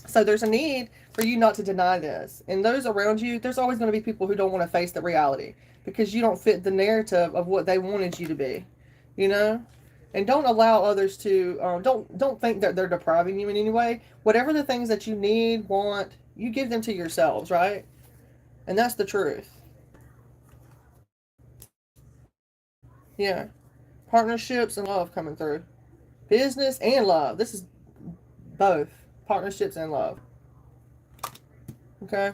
So there's a need for you not to deny this. And those around you, there's always going to be people who don't want to face the reality because you don't fit the narrative of what they wanted you to be, you know? And don't allow others to, don't think that they're depriving you in any way. Whatever the things that you need, want, you give them to yourselves, right? And that's the truth. Yeah. Partnerships and love coming through. Business and love. This is both. Partnerships and love. Okay?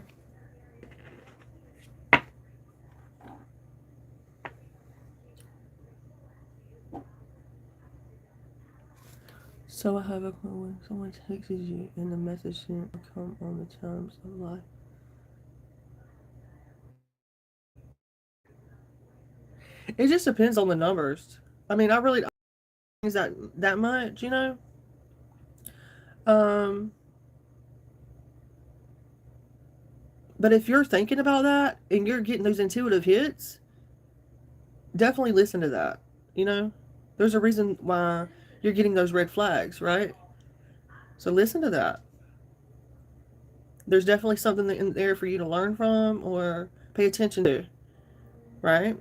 So I have a quote: when someone texts you and the message sent will come on the terms of life. It just depends on the numbers. I mean, I really don't think that much, you know. Um, but if you're thinking about that and you're getting those intuitive hits, definitely listen to that. You know, there's a reason why you're getting those red flags, right? So listen to that. There's definitely something in there for you to learn from or pay attention to, right?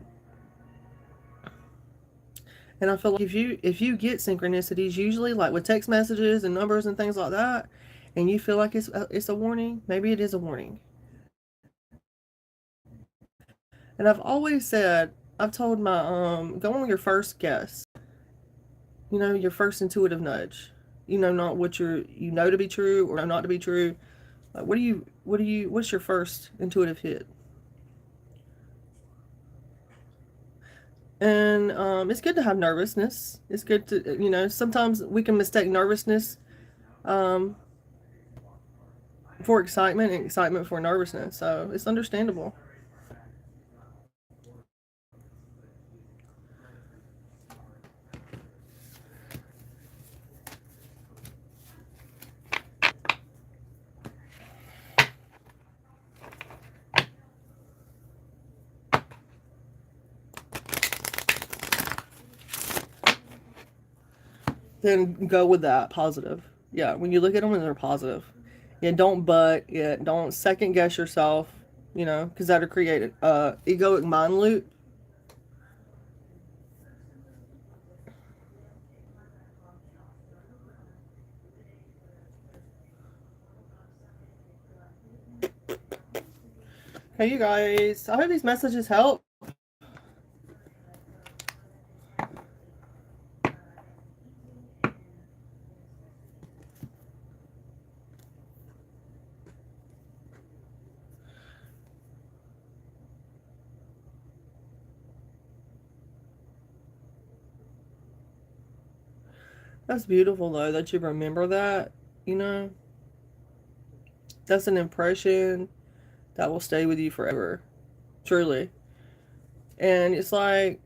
And I feel like if you get synchronicities, usually like with text messages and numbers and things like that, and you feel like it's a warning, maybe it is a warning. And I've always said, I've told my go on your first guess. You know, your first intuitive nudge. You know, not what you know to be true or not to be true. Like, what's your first intuitive hit? And it's good to have nervousness. It's good to, you know, sometimes we can mistake nervousness um, for excitement and excitement for nervousness. So it's understandable. Then go with that positive. Yeah, when you look at them and they're positive. Yeah, don't butt. Yeah, don't second guess yourself. You know, because that'll create an egoic mind loop. Hey, you guys. I hope these messages help. That's beautiful, though, that you remember that. You know, that's an impression that will stay with you forever. Truly. And it's like,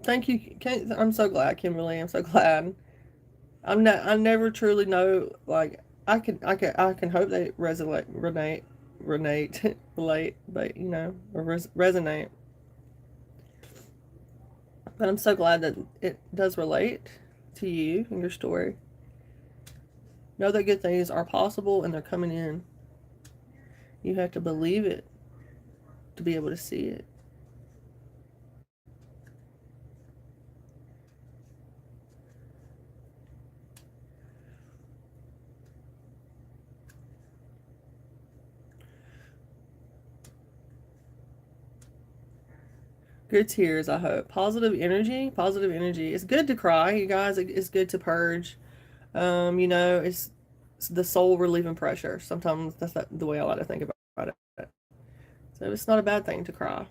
thank you. I'm so glad, Kimberly. I'm so glad. I never truly know. Like, I can hope they relate, but you know, or resonate. But I'm so glad that it does relate to you and your story. Know that good things are possible and they're coming in. You have to believe it to be able to see it. Good tears, I hope. Positive energy. Positive energy. It's good to cry, you guys. It's good to purge. You know, it's the soul relieving pressure. Sometimes that's the way I like to think about it. So it's not a bad thing to cry.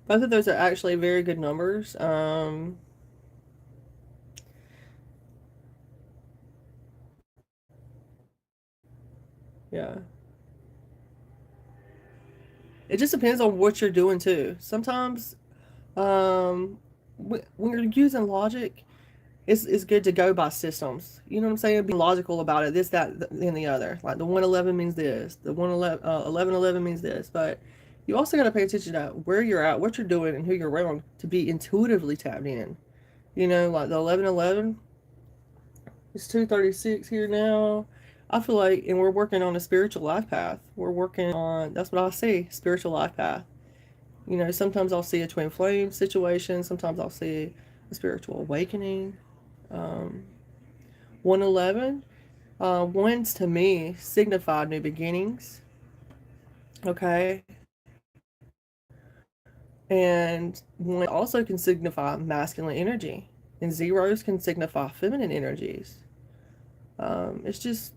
Both of those are actually very good numbers. Yeah. It just depends on what you're doing too. Sometimes, when you're using logic, it's good to go by systems. You know what I'm saying? Be logical about it. This, that, and the other. Like the 111 means this. The 1111 means this. But you also got to pay attention to where you're at, what you're doing, and who you're around to be intuitively tapped in. You know, like the 1111. It's 2:36 here now. I feel like, and we're working on a spiritual life path. We're working on, that's what I see, spiritual life path. You know, sometimes I'll see a twin flame situation. Sometimes I'll see a spiritual awakening. 111, ones to me signify new beginnings. Okay. And one also can signify masculine energy. And zeros can signify feminine energies. It's just,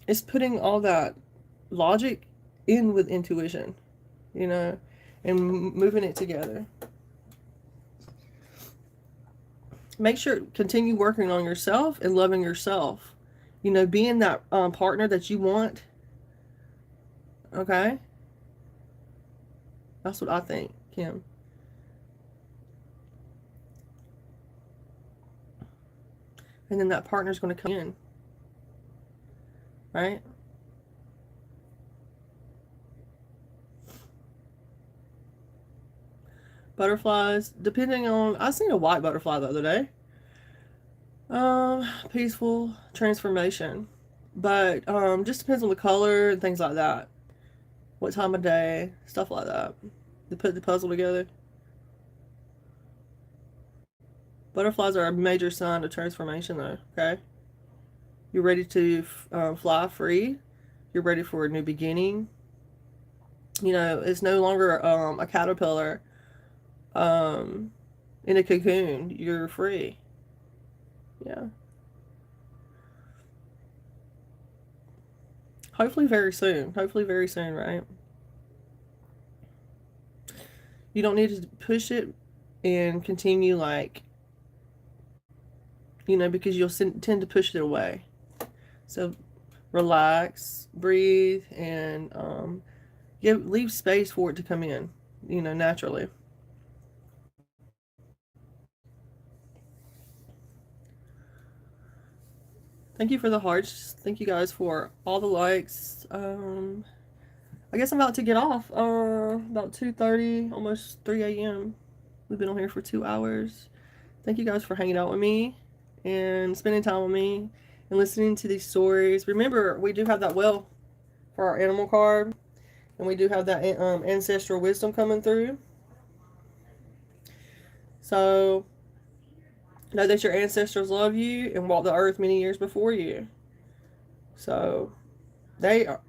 it's putting all that logic in with intuition, you know, and moving it together. Make sure, continue working on yourself and loving yourself. You know, being that partner that you want. Okay? That's what I think, Kim. And then that partner's going to come in. Right? Butterflies, depending on, I seen a white butterfly the other day. Peaceful transformation. But just depends on the color and things like that. What time of day, stuff like that. To put the puzzle together. Butterflies are a major sign of transformation though, okay? You're ready to fly free. You're ready for a new beginning. You know, it's no longer a caterpillar in a cocoon. You're free. Yeah. Hopefully very soon. Hopefully very soon, right? You don't need to push it and continue like, you know, because you'll tend to push it away. So relax, breathe, and leave space for it to come in, you know, naturally. Thank you for the hearts. Thank you guys for all the likes. I guess I'm about to get off. About 2:30, almost 3 a.m. We've been on here for 2 hours. Thank you guys for hanging out with me and spending time with me and listening to these stories. Remember, we do have that well for our animal card, and we do have that ancestral wisdom coming through. So know that your ancestors love you and walked the earth many years before you. So they are,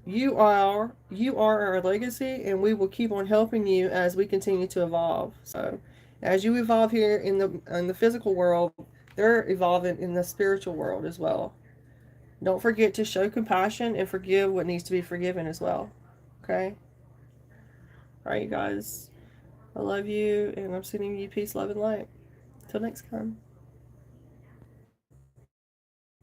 you are our legacy, and we will keep on helping you as we continue to evolve. So as you evolve here in the physical world, they're evolving in the spiritual world as well. Don't forget to show compassion and forgive what needs to be forgiven as well. Okay? All right, you guys. I love you, and I'm sending you peace, love, and light. Till next time.